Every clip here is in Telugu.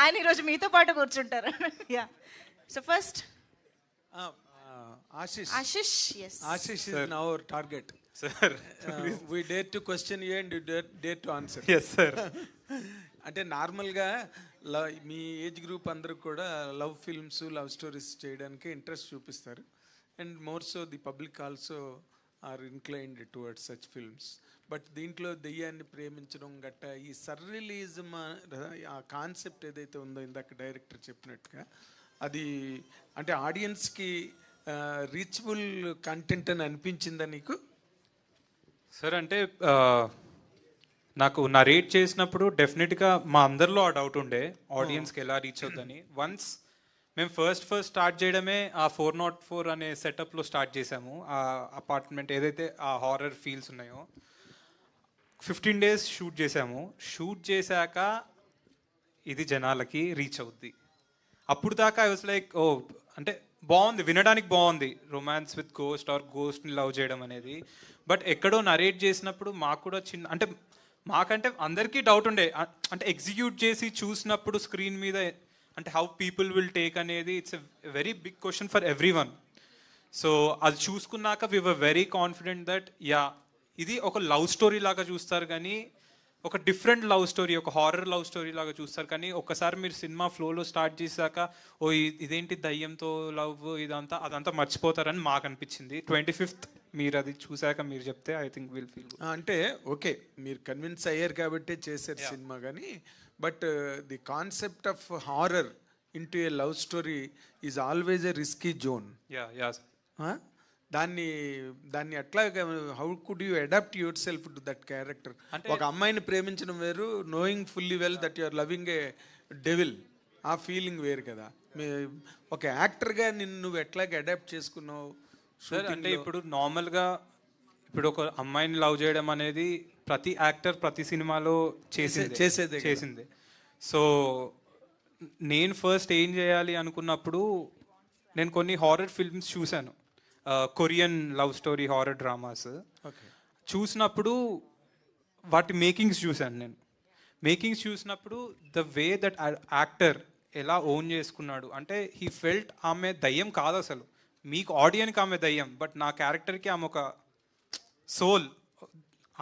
ఆయన ఈరోజు మీతో పాటు కూర్చుంటారు. Yeah, so first Ashish. Yes, Ashish is now our target. Sir. We dare to question you and you dare to answer. Yes, sir. అంటే నార్మల్గా మీ ఏజ్ గ్రూప్ అందరూ కూడా లవ్ ఫిల్మ్స్, లవ్ స్టోరీస్ చేయడానికి ఇంట్రెస్ట్ చూపిస్తారు. And more so the public also are inclined towards such films. But దీంట్లో దెయ్యాన్ని ప్రేమించడం గట్ట ఈ సర్రియలిజం ఆ కాన్సెప్ట్ ఏదైతే ఉందో ఇందాక డైరెక్టర్ చెప్పినట్టుగా అది అంటే ఆడియన్స్కి రీచబుల్ కంటెంట్ అని అనిపించిందా నీకు? సార్ అంటే నాకు నరేట్ చేసినప్పుడు డెఫినెట్గా మా అందరిలో ఆ డౌట్ ఉండే ఆడియన్స్కి ఎలా రీచ్ అవుతుందని. వన్స్ మేము ఫస్ట్ స్టార్ట్ చేయడమే ఆ 404 అనే సెటప్లో స్టార్ట్ చేసాము. ఆ అపార్ట్మెంట్ ఏదైతే ఆ హారర్ ఫీల్స్ ఉన్నాయో 15 days షూట్ చేసాము. షూట్ చేశాక ఇది జనాలకి రీచ్ అవుద్ది. అప్పుడు దాకా ఐ వాజ్ లైక్ ఓ అంటే బాగుంది, వినడానికి బాగుంది రొమాన్స్ విత్ గోస్ట్ ఆర్ గోస్ట్ని లవ్ చేయడం అనేది. బట్ ఎక్కడో నరేట్ చేసినప్పుడు మాకు కూడా చిన్న అంటే మాకంటే అందరికీ డౌట్ ఉండే అంటే ఎగ్జిక్యూట్ చేసి చూసినప్పుడు స్క్రీన్ మీద అంటే హౌ పీపుల్ విల్ టేక్ అనేది it's a very big question for everyone. So అది చూసుకున్నాక we were very confident that yeah ఇది ఒక లవ్ స్టోరీ లాగా చూస్తారు కానీ ఒక డిఫరెంట్ లవ్ స్టోరీ, ఒక హారర్ లవ్ స్టోరీ లాగా చూస్తారు. కానీ ఒక్కసారి మీరు సినిమా ఫ్లోలో స్టార్ట్ చేశాక ఓ ఇదేంటి దయ్యంతో లవ్ అదంతా మర్చిపోతారని మాకు అనిపించింది. 25th మీరు అది చూశాక మీరు చెప్తే ఐ థింక్ విల్ ఫీల్. అంటే ఓకే, మీరు కన్విన్స్ అయ్యారు కాబట్టి చేశారు సినిమా. కానీ but the concept of horror into a love story is always a risky zone. దాన్ని ఎట్లా how could you adapt yourself to that character? ఒక అమ్మాయిని ప్రేమించడం వేరు, knowing fully well that you are loving a devil, ఆ ఫీలింగ్ వేరు కదా. ఒక యాక్టర్గా నువ్వు ఎట్లాగ అడాప్ట్ చేసుకున్నావు? సార్ అంటే ఇప్పుడు నార్మల్గా ఇప్పుడు ఒక అమ్మాయిని లవ్ చేయడం అనేది ప్రతి యాక్టర్ ప్రతి సినిమాలో చేసిందే. సో నేను ఫస్ట్ ఏం చేయాలి అనుకున్నప్పుడు నేను కొన్ని హారర్ ఫిల్మ్స్ చూశాను, Korean love story horror dramas. చూసినప్పుడు వాటి మేకింగ్స్ చూశాను. నేను మేకింగ్స్ చూసినప్పుడు ద వే దట్ యాక్టర్ ఎలా ఓన్ చేసుకున్నాడు అంటే హీ ఫెల్ట్ ఆమె దయ్యం కాదు అసలు, మీకు ఆడియన్కి ఆమె దయ్యం, బట్ నా క్యారెక్టర్కి ఆమె ఒక సోల్,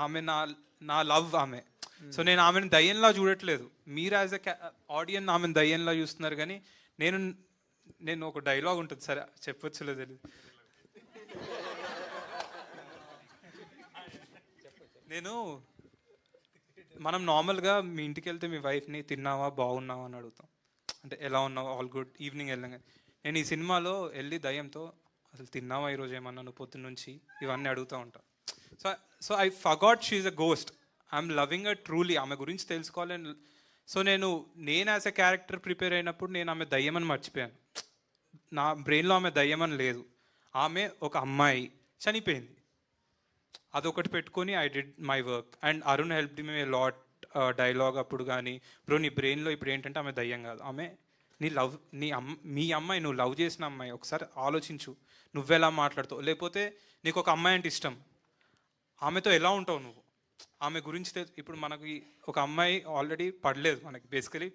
ఆమె నా లవ్ ఆమె. సో నేను ఆమెను దయ్యంలా చూడట్లేదు, మీరు యాజ్ ఎ ఆడియన్ ఆమెను దయ్యంలా చూస్తున్నారు. కానీ నేను ఒక డైలాగ్ ఉంటుంది, సరే చెప్పొచ్చులే తెలియదు. మనం నార్మల్గా మీ ఇంటికి వెళ్తే మీ వైఫ్ని తిన్నావా బాగున్నావా అని అడుగుతాం, అంటే ఎలా ఉన్నావు ఆల్ గుడ్ ఈవినింగ్ వెళ్ళాం. నేను ఈ సినిమాలో వెళ్ళి దయ్యంతో అసలు తిన్నావా ఈరోజు ఏమన్నా నువ్వు పొద్దున్న నుంచి ఇవన్నీ అడుగుతూ ఉంటా. So I forgot she is a ghost, I'm loving a truly, ఆమె గురించి తెలుసుకోవాలని. సో నేను యాజ్ ఎ క్యారెక్టర్ ప్రిపేర్ అయినప్పుడు నేను ఆమె దయ్యమని మర్చిపోయాను. నా బ్రెయిన్లో ఆమె దయ్యమని లేదు, ఆమె ఒక అమ్మాయి చనిపోయింది, అదొకటి పెట్టుకొని I did my work. And Arun help the me lot dialogue అప్పుడు కానీ బ్రో నీ బ్రెయిన్లో ఇప్పుడు ఏంటంటే ఆమె దయ్యం కాదు, ఆమె మీ అమ్మాయి, నువ్వు లవ్ చేసిన అమ్మాయి, ఒకసారి ఆలోచించు నువ్వెలా మాట్లాడుతావు, లేకపోతే నీకు ఒక అమ్మాయి అంటే ఇష్టం, ఆమెతో ఎలా ఉంటావు నువ్వు, ఆమె గురించి ఇప్పుడు మనకి ఒక అమ్మాయి ఆల్రెడీ పడలేదు, మనకి బేసికలీ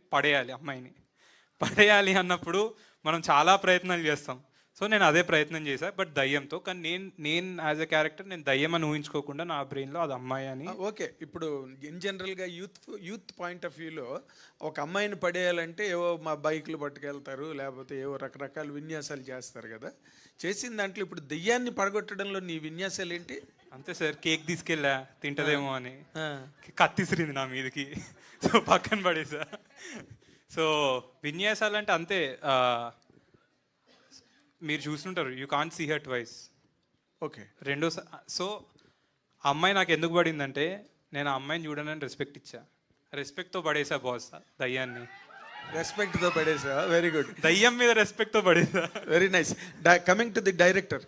పడేయాలి అన్నప్పుడు మనం చాలా ప్రయత్నాలు చేస్తాం. సో నేను అదే ప్రయత్నం చేశాను బట్ దయ్యంతో. కానీ నేను యాజ్ ఎ క్యారెక్టర్ నేను దయ్యం అని ఊహించుకోకుండా నా బ్రెయిన్లో అది అమ్మాయి అని. ఓకే, ఇప్పుడు ఇన్ జనరల్గా యూత్ పాయింట్ ఆఫ్ వ్యూలో ఒక అమ్మాయిని పడేయాలంటే ఏవో మా బైక్లు పట్టుకెళ్తారు, లేకపోతే ఏవో రకరకాల విన్యాసాలు చేస్తారు కదా. చేసిన దాంట్లో ఇప్పుడు దెయ్యాన్ని పడగొట్టడంలో నీ విన్యాసాలు ఏంటి? అంతే సార్, కేక్ తీసుకెళ్ళా తింటదేమో అని, కత్తిసిరింది నా మీదకి, సో పక్కన పడేసా. సో విన్యాసాలు అంటే అంతే, మీరు చూస్తుంటారు you can't see her twice. Okay, so ఆ అమ్మాయి నాకు ఎందుకు పడిందంటే నేను ఆ అమ్మాయిని చూడనని రెస్పెక్ట్ ఇచ్చా, రెస్పెక్ట్తో పడేసా బాస్ దయ్యాన్ని. రెస్పెక్ట్తో పడేసా, వెరీ గుడ్. దయ్యం మీద రెస్పెక్ట్తో పడేసా, very nice. Coming to the director,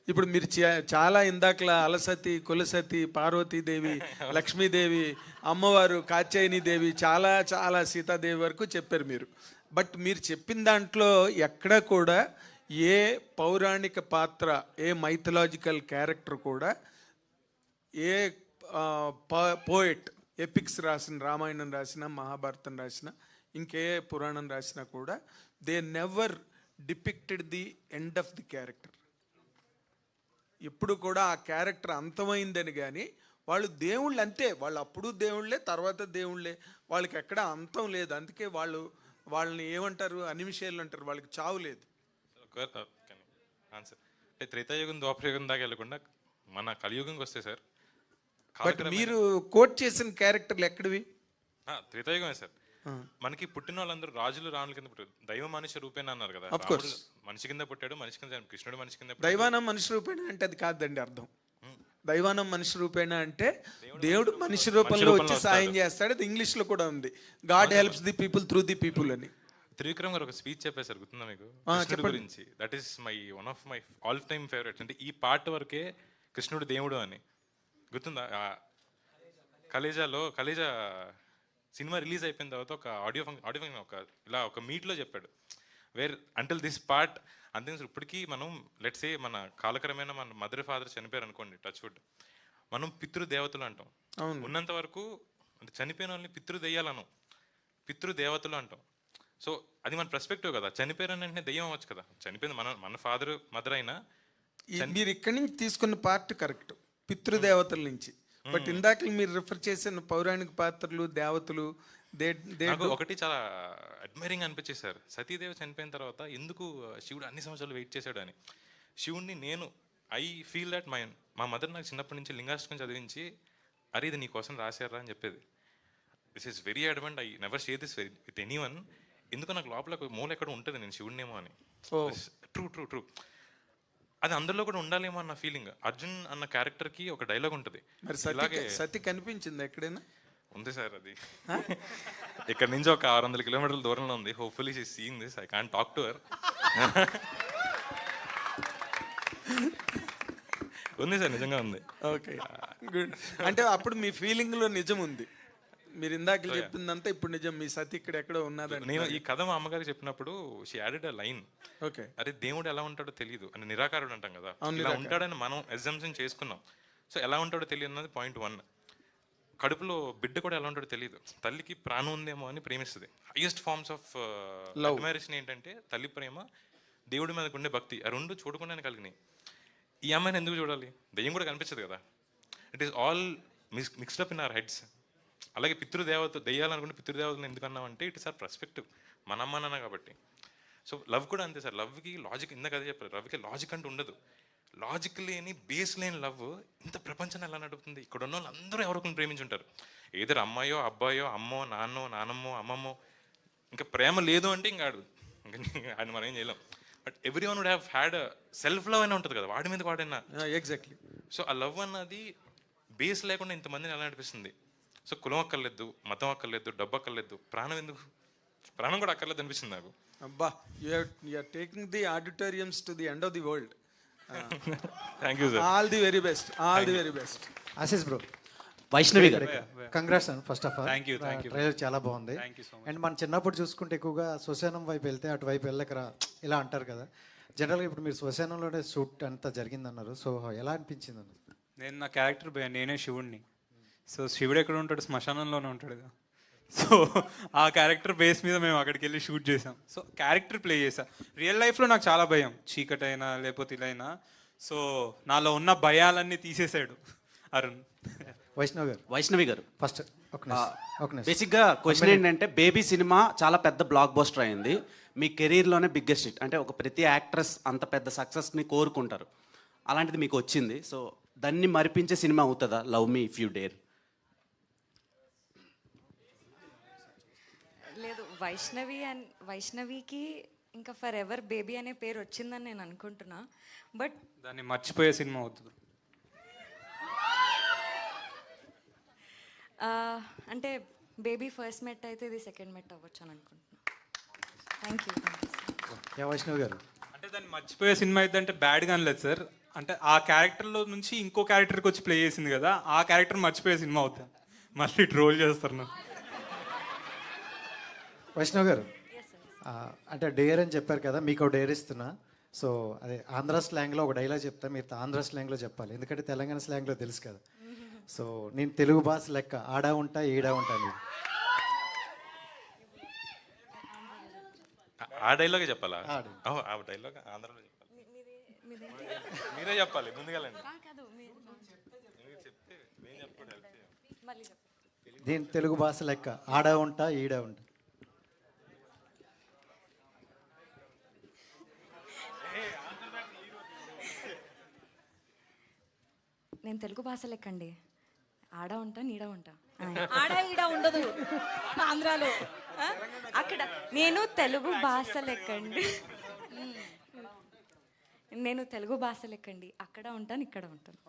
ఇప్పుడు మీరు చాలా ఇందాకలా అలసతి, కులసతి, పార్వతీదేవి, లక్ష్మీదేవి, అమ్మవారు కాత్యాయనీదేవి, చాలా చాలా సీతాదేవి వరకు చెప్పారు మీరు. బట్ మీరు చెప్పిన దాంట్లో ఎక్కడ కూడా ఏ పౌరాణిక పాత్ర, ఏ మైథలాజికల్ క్యారెక్టర్ కూడా, ఏ పోయెట్, ఎపిక్స్ రాసిన, రామాయణం రాసిన, మహాభారతం రాసిన, ఇంకే పురాణం రాసినా కూడా they never depicted the end of the character. ఎప్పుడు కూడా ఆ క్యారెక్టర్ అంతమైందని కానీ, వాళ్ళు దేవుళ్ళు అంతే, వాళ్ళు అప్పుడు దేవుళ్ళే, తర్వాత దేవుళ్ళే, వాళ్ళకి ఎక్కడ అంతం లేదు. అందుకే వాళ్ళని ఏమంటారు, అనిమిషేలు అంటారు, వాళ్ళకి చావు లేదు. ఆన్సర్ అంటే త్రేతాయుగం ద్వాపరయుగం దాకా వెళ్ళకుండా మన కలియుగంకి వస్తే సార్, బట్ మీరు కోట్ చేసిన క్యారెక్టర్లు ఎక్కడివి? త్రేతాయుగమే సార్. మనకి పుట్టిన వాళ్ళందరూ రాజులు రాణుల కింద పుట్టారు, దైవ మనిషి రూపేణ అన్నారు కదా. మనిషి కింద పుట్టాడు, మనిషి కింద, కృష్ణుడు మనిషి కింద. దైవానం మనిషి రూపేణ అంటే అది కాదండి అర్థం. దైవానం మనిషి రూపేణ అంటే దేవుడు మనిషి రూపంలో వచ్చి సాయం చేస్తాడు. అది ఇంగ్లీష్ లో కూడా ఉంది, God helps the people through the people అని. త్రివిక్రమ్ గారు ఒక స్పీచ్ చెప్పేశారు, గుర్తుందా మీకు, కృష్ణుడి గురించి? That is one of my all time favourites. అంటే ఈ పార్ట్ వరకే కృష్ణుడు దేవుడు అని, గుర్తుందా? కలేజా సినిమా రిలీజ్ అయిపోయిన తర్వాత ఒక ఆడియో ఫంక్షన్ ఒక మీట్లో చెప్పాడు, వేర్ అంటిల్ దిస్ పార్ట్ అంతే. ఇప్పటికీ మనం లెట్స్ సే మన కాలక్రమేణా మన మదర్ ఫాదర్ చనిపోయారు అనుకోండి, టచ్ వుడ్, మనం పితృదేవతలు అంటాం. ఉన్నంత వరకు అంటే చనిపోయిన వాళ్ళని పితృదెయ్యాలను, పితృదేవతలు అంటాం. సో అది మన పర్స్పెక్టివ్ కదా. చనిపోయారని అంటే దెయ్యం అవ్వచ్చు కదా, చనిపోయింది మన ఫాదర్ మదర్ అయినా. మీరు ఇక్కడి నుంచి తీసుకున్న పార్ట్ కరెక్ట్, పితృదేవతల నుంచి. బట్ ఇందాక మీరు రిఫర్ చేసిన పౌరాణిక పాత్రలు, దేవతలు, ఒకటి చాలా అడ్మైరింగ్ అనిపించేది సార్. సతీదేవి చనిపోయిన తర్వాత ఎందుకు శివుడు అన్ని సంవత్సరాలు వెయిట్ చేశాడు అని. శివుడిని ఐ ఫీల్ దట్ మా మదర్ నాకు చిన్నప్పటి నుంచి లింగాష్టకం చదివించి, అరే ఇది నీ కోసం రాశారా అని చెప్పేది. This is very Advent, I never share this with any one. ఎందుకు నాకు లోపల మూల ఎక్కడ ఉంటుంది నేను శివుడినేమో అని. ట్రూ అది అందరిలో కూడా ఉండాలేమో అన్న ఫీలింగ్. అర్జున్ అన్న క్యారెక్టర్ కి ఒక డైలాగ్ ఉంటుంది. సతి కనిపించింది ఎక్కడైనా? ఉంది సార్, అది ఇక్కడ నుంచి ఒక 600 కిలోమీటర్ల దూరంలో ఉంది. Hopefully she seeing this, I can't talk to her. ఉంది సార్, నిజంగా ఉంది. Okay, good. అంటే అప్పుడు మీ ఫీలింగ్ లో నిజం ఉంది, మీరు ఇందాక చెప్పిందంతా ఇప్పుడు నిజం. మీ సతి ఇక్కడ ఎక్కడో ఉన్నదని. నేను ఈ కథ మా అమ్మగారికి చెప్పినప్పుడు she added a line. Okay, అరే దేవుడు ఎలా ఉంటాడో తెలియదు అని, నిరాకారుడు అంటాం కదా, ఇలా ఉంటాడని మనం అజంప్షన్ చేసుకున్నాం. సో ఎలా ఉంటాడో తెలియదు అన్నది పాయింట్ 1. కడుపులో బిడ్డ కూడా ఎలా ఉంటాడో తెలియదు. తల్లికి ప్రాణం ఉందేమో అని ప్రేమిస్తుంది. హైయెస్ట్ ఫార్మ్స్ ఆఫ్ అడ్మైరేషన్ ఏంటంటే తల్లి ప్రేమ, దేవుడి మీద ఉండే భక్తి, ఆ రెండు చూడకుండానే కలిగినాయి. ఈ అమ్మాయిని ఎందుకు చూడాలి? దెయ్యం కూడా కనిపించదు కదా. It is all mixed up in our heads. అలాగే దెయ్యాలనుకుంటే పితృదేవతలు ఎందుకు అన్నామంటే ఇట్ ఇస్ ఆర్ పర్స్పెక్టివ్, మన అమ్మ నాన్న కాబట్టి. సో లవ్ కూడా అంతే సార్. లవ్కి లాజిక్, ఇందాక అదే చెప్పారు, లవ్కి లాజిక్ అంటూ ఉండదు. లాజిక్ లేని, బేస్ లేని లవ్ ఇంత ప్రపంచాన్ని ఎలా నడుపుతుంది? ఇక్కడ ఉన్న వాళ్ళు అందరూ ఎవరికొని ప్రేమించుంటారు. ఏదో అమ్మాయో అబ్బాయో, అమ్మో నాన్నో నానమ్మో అమ్మమ్మో. ఇంకా ప్రేమ లేదు అంటే ఇంకా ఆయన మనం ఏం చేయలేం. But everyone would have had self love అయినా ఉంటుంది కదా, వాడి మీద వాడైనా. ఎగ్జాక్ట్లీ. సో ఆ లవ్ అన్నది బేస్ లేకుండా ఇంతమందిని ఎలా నడిపిస్తుంది. సో కులం అక్కర్లేదు, మతం అక్కర్లేదు, డబ్బు అక్కర్లేదు, ప్రాణం ఎందుకు? ప్రాణం కూడా అక్కర్లేదు అనిపిస్తుంది నాకు. అబ్బా, you are taking the auditoriums to the end of the world. Thank you sir. All the very best, all the very best. Ashish bro, Vaishnavi garu, congrats and first of all. Thank you. Trailer చాలా బాగుంది. అండ్ మన చిన్నప్పుడు చూసుకుంటే ఎక్కువగా శ్మశానం వైపు వెళ్తే అటువైపు వెళ్ళకరా ఇలా అంటారు కదా. జనరల్గా ఇప్పుడు మీరు శ్మశానంలోనే షూట్ అంతా జరిగిందన్నారు. సో ఎలా అనిపించింది అన్న? నేను నా క్యారెక్టర్ నేనే శివుడిని. సో శివుడు ఎక్కడ ఉంటాడు? శ్మశానంలోనే ఉంటాడు కదా. సో ఆ క్యారెక్టర్ బేస్ మీద మేము అక్కడికి వెళ్ళి షూట్ చేసాం. సో క్యారెక్టర్ ప్లే చేసాం. రియల్ లైఫ్లో నాకు చాలా భయం, చీకటి అయినా లేకపోతే ఇలా అయినా. సో నాలో ఉన్న భయాలన్నీ తీసేసాడు అరుణ్. వైష్ణవి గారు, ఫస్ట్ బేసిక్గా క్వశ్చన్ ఏంటంటే, బేబీ సినిమా చాలా పెద్ద బ్లాక్ బస్టర్ అయింది. మీ కెరీర్లోనే బిగ్గెస్ట్ హిట్. అంటే ఒక ప్రతి యాక్ట్రెస్ అంత పెద్ద సక్సెస్ని కోరుకుంటారు, అలాంటిది మీకు వచ్చింది. సో దాన్ని మరిపించే సినిమా అవుతుందా love me if you dare? లేదు, వైష్ణవికి ఇంకా ఫర్ ఎవర్ బేబీ అనే పేరు వచ్చిందని నేను అనుకుంటున్నా. బట్ దాన్ని మర్చిపోయే సినిమా అవుతుంది. అంటే బేబీ ఫస్ట్ మెట్ అయితే ఇది సెకండ్ మెట్ అవ్వచ్చు అని అనుకుంటున్నా. Thank you. వైష్ణవి గారు, అంటే దాన్ని మర్చిపోయే సినిమా అయితే అంటే బ్యాడ్గా అనలేదు సార్. అంటే ఆ క్యారెక్టర్లో నుంచి ఇంకో క్యారెక్టర్కి వచ్చి ప్లే చేసింది కదా, ఆ క్యారెక్టర్ మర్చిపోయే సినిమా అవుతుంది. మళ్ళీ ట్రోల్ చేస్తారు నాకు. వైష్ణవ్ గారు, అంటే డేర్ అని చెప్పారు కదా, మీకు ఒక డేర్ ఇస్తున్నా. సో అదే ఆంధ్ర స్లాంగ్లో ఒక డైలాగ్ చెప్తా, మీరు ఆంధ్ర స్లాంగ్లో చెప్పాలి, ఎందుకంటే తెలంగాణ స్లాంగ్లో తెలుసు కదా. సో నేను తెలుగు భాష లెక్క ఆడా ఉంటా ఈడా ఉంటాను. ఆ డైలాగే చెప్పాలా? ఆడు. ఆ డైలాగ్ ఆంధ్రలో చెప్పాలి. మీరే చెప్పాలి ముందుగాలండి. దీని తెలుగు భాష లెక్క ఆడా ఉంటా ఈడా ఉంటా. నేను తెలుగు భాష లెక్కండి, ఆడ ఉంటా నీడ ఉంటా. ఆడ ఈడ ఉండదు ఆంధ్రాలో. అక్కడ నేను తెలుగు భాష లెక్కండి, నేను తెలుగు భాష లెక్కండి, అక్కడ ఉంటాను ఇక్కడ ఉంటాను.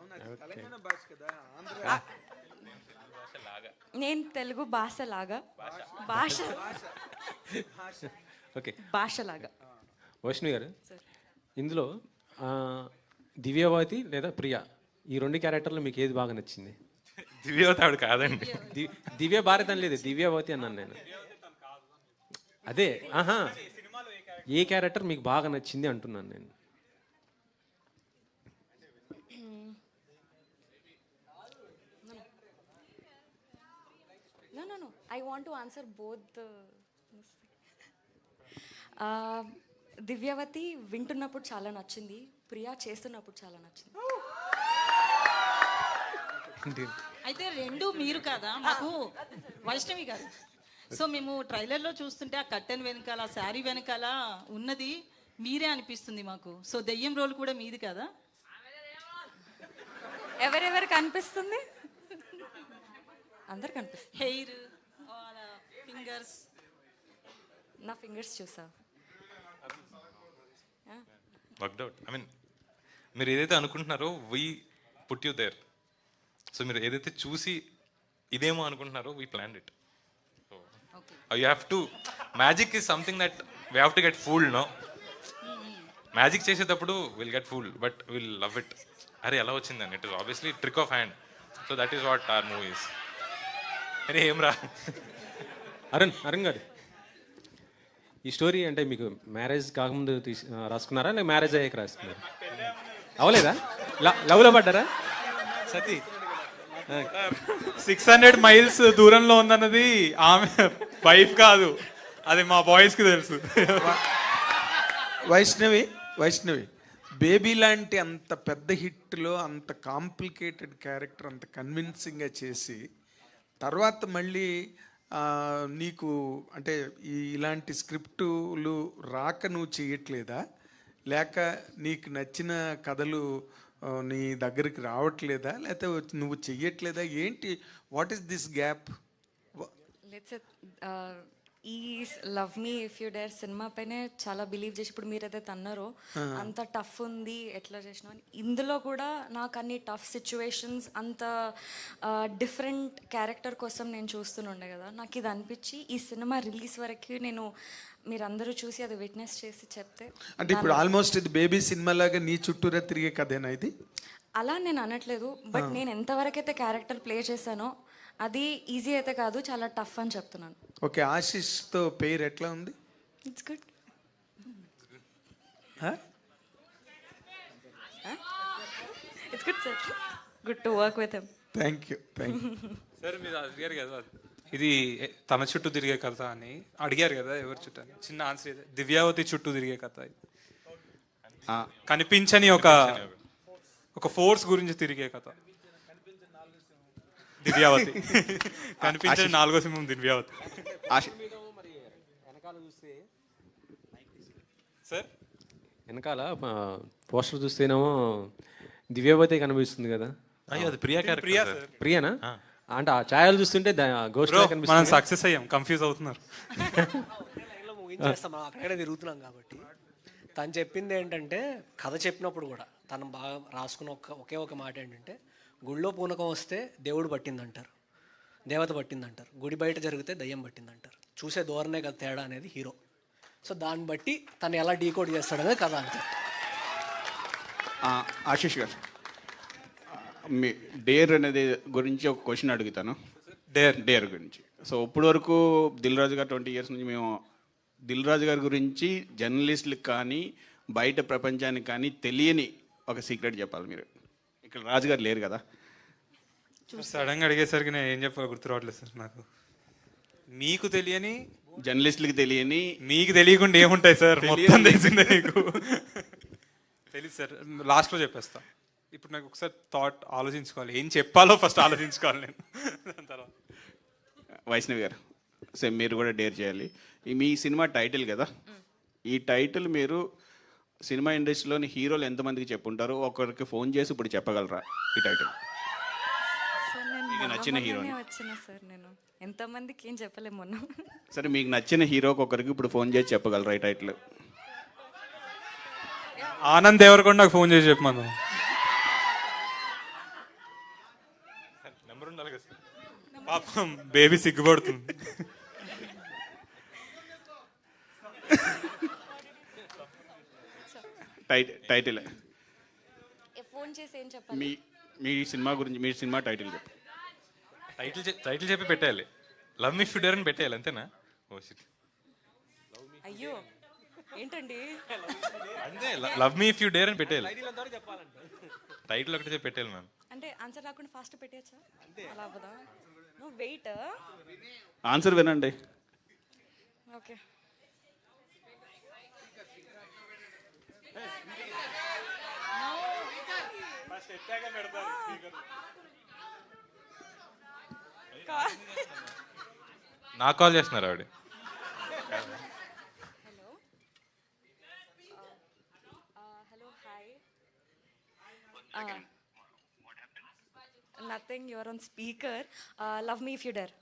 నేను తెలుగు భాష లాగా ఓకే భాషలాగా. వైష్ణవి గారు, ఇందులో దివ్యవతి లేదా ప్రియా ఈ రెండు క్యారెక్టర్లు మీకు ఏది బాగా నచ్చింది? దివ్యవతి ఆవిడ కాదండి. దివ్య భారత్ అని లేదు, దివ్యవతి అన్నాను నేను. అదే ఆహా, ఏ క్యారెక్టర్ మీకు బాగా నచ్చింది అంటున్నాను నేను. No. I want to answer both the. Divyavathi వింటున్నప్పుడు చాలా నచ్చింది, ప్రియా చేస్తున్నప్పుడు చాలా నచ్చింది. అయితే రెండు మీరు కదా మాకు వైష్ణవి గారు. సో మేము ట్రైలర్లో చూస్తుంటే ఆ కట్టెన్ వెనకాల ఆ శారీ వెనకాల ఉన్నది మీరే అనిపిస్తుంది మాకు. సో దెయ్యం రోల్ కూడా మీది కదా? ఎవరెవరికి అనిపిస్తుంది? అందరికి అనిపిస్తుంది. Hair, fingers. నా ఫింగర్స్ చూసా? Worked out. ఐ మీన్ మీరు ఏదైతే అనుకుంటున్నారో we put you there. So మీరు ఏదైతే చూసి ఇదేమో అనుకుంటున్నారో we plan it. You have to magic is something that we have to get fooled. No magic చేసేటప్పుడు will get fooled but will love it. అరే ఎలా వచ్చిందని it is obviously trick of hand. So that is what our movies. అరే ఏం రా అరుణ్ గారు, ఈ స్టోరీ అంటే మీకు మ్యారేజ్ కాకముందు రాసుకున్నారా లేక మ్యారేజ్ అయ్యాక రాసుకున్నారా? అవలేదా? లవ్లో పడ్డారా? సతీ 600 మైల్స్ దూరంలో ఉందన్నది ఆమె వైఫ్ కాదు, అది మా బాయ్స్కి తెలుసు. వైష్ణవి బేబీ లాంటి అంత పెద్ద హిట్లో అంత కాంప్లికేటెడ్ క్యారెక్టర్ అంత కన్విన్సింగ్గా చేసి తర్వాత మళ్ళీ నీకు అంటే ఇలాంటి స్క్రిప్టులు రాక నువ్వు చేయట్లేదా, లేక నీకు నచ్చిన కథలు నీ దగ్గరికి రావట్లేదా, లేకపోతే నువ్వు చెయ్యట్లేదా, ఏంటి? What is this gap? ఈ love me if you dare cinema పైనే చాలా బిలీవ్ చేసి ఇప్పుడు మీరు ఏదైతే అన్నారో అంత టఫ్ ఉంది ఎట్లా చేసినా అని, ఇందులో కూడా నాకు అన్ని టఫ్ సిచ్యువేషన్స్ అంత డిఫరెంట్ క్యారెక్టర్ కోసం నేను చూస్తుండే కదా. నాకు ఇది అనిపించి ఈ సినిమా రిలీజ్ వరకు నేను మీరందరూ చూసి అది విట్నెస్ చేసి చెప్తే. అంటే ఇప్పుడు ఆల్మోస్ట్ ఇది బేబీ సినిమా లాగా నీ చుట్టూరా తిరిగే కథేనా ఇది? అలా నేను అనట్లేదు, బట్ నేను ఎంతవరకు అయితే క్యారెక్టర్ ప్లే చేశానో అది ఈజీ అయితే కాదు, చాలా టఫ్ అని చెప్తున్నాను. ఓకే, ఆశిష్తో పేరు ఎట్లా ఉంది? It's good. It's good sir, good to work with him. Thank you. Sir మీరు అడిగారు కదా ఇది తన చుట్టూ తిరిగే కథ అని అడిగారు కదా, ఎవరి చుట్టూ అని. చిన్న ఆన్సర్ ಇದೆ, దివ్యావతి చుట్టూ తిరిగే కథ ఇది. కనిపించని ఒక ఫోర్స్ గురించి తిరిగే కథ దివ్యావతి. కనిపించని 4వ సింహం దివ్యావతి. సార్ వెనకాల పోస్టర్ చూస్తేనేమో దివ్యవతి కనిపిస్తుంది కదా. అయ్యో అది ప్రియా క్యారెక్టర్. ప్రియానా? అంటే ఆ ఛాయలు చూస్తుంటే గోస్ట్ మనం కనిపిస్తుంది. సక్సెస్ అయ్యాం, కన్ఫ్యూజ్ అవుతున్నారు. ముగించేస్తాం, మనం అక్కడే తిరుగుతున్నాం కాబట్టి. తను చెప్పింది ఏంటంటే కథ చెప్పినప్పుడు కూడా తను బాగా రాసుకున్న ఒకే ఒక మాట ఏంటంటే, గుడిలో పూనకం వస్తే దేవుడు పట్టిందంటారు, దేవత పట్టిందంటారు, గుడి బయట జరిగితే దయ్యం పట్టిందంటారు. చూసే ధోరణే కదా తేడా అనేది హీరో. సో దాన్ని బట్టి తను ఎలా డీకోడ్ చేస్తాడనేది కథ అంటారు. ఆశీష్ గారు, మీ డేర్ అనేది గురించి ఒక క్వశ్చన్ అడుగుతాను. డేర్ గురించి. సో ఇప్పటి వరకు దిల్ రాజు గారు 20 years నుంచి మేము దిల్ రాజు గారి గురించి జర్నలిస్టులకు కానీ బయట ప్రపంచానికి కానీ తెలియని ఒక సీక్రెట్ చెప్పాలి మీరు. ఇక్కడ రాజు గారు లేరు కదా, సడన్గా అడిగేసరికి నేను ఏం చెప్పాలో గుర్తు రావట్లేదు సార్ నాకు. మీకు తెలియని జర్నలిస్టులకి తెలియని మీకు తెలియకుండా ఏముంటాయి సార్, మొత్తం తెలిసిందే నీకు. తెలియదు సార్, లాస్ట్లో చెప్పేస్తా. ఇప్పుడు నాకు ఒకసారి థాట్ ఆలోచించుకోవాలి, ఏం చెప్పాలో ఫస్ట్ ఆలోచించుకోవాలి నేను. దాని తర్వాత వైష్ణవి గారు, సేమ్ మీరు కూడా డేర్ చేయాలి. మీ సినిమా టైటిల్ కదా, ఈ టైటిల్ మీరు సినిమా ఇండస్ట్రీలోని హీరోలు ఎంతమందికి చెప్పుంటారో ఒకరికి ఫోన్ చేసి ఇప్పుడు చెప్పగలరా ఈ టైటిల్? సార్ నేను మీకు నచ్చిన హీరోని వచ్చిన సార్, నేను ఎంతమందికి ఏం చెప్పలేము మొన్న. సరే, మీకు నచ్చిన హీరోకి ఒకరికి ఇప్పుడు ఫోన్ చేసి చెప్పగలరా ఈ టైటిల్? ఆనంద్ దేవరకొండకు ఫోన్ చేసి చెప్పమను. నెంబర్ ఉండాలి కదా సార్. పాపం బేబీ సిగ్గుపడుతుంది. టైటిల్ ఫోన్ చేసి ఏం చెప్పాలి? మీ మీ సినిమా గురించి, మీ సినిమా టైటిల్ చెప్పు. టైటిల్ చెప్పి పెట్టేయాలి. లవ్ మీ ఫ్యూడర్ అని పెట్టేయాలి, అంతేనా? Oh shit. అయ్యో ఏంటండి, అంతే, love me if you dare అని పెట్టేయాలి. టైటిల్ ఒకటి చెప్పి పెట్టేయాలి మ్యామ్. అంటే ఆన్సర్ రాకుండా ఫాస్ట్ పెట్టేయచ్చా? అలా అవ్వదా? No wait. ఆన్సర్ వినండి. ఓకే. నాకు కాల్ చేస్తున్నారు ఆవిడ. Hello hello hi. Nothing, your on speaker. Love me if you dare.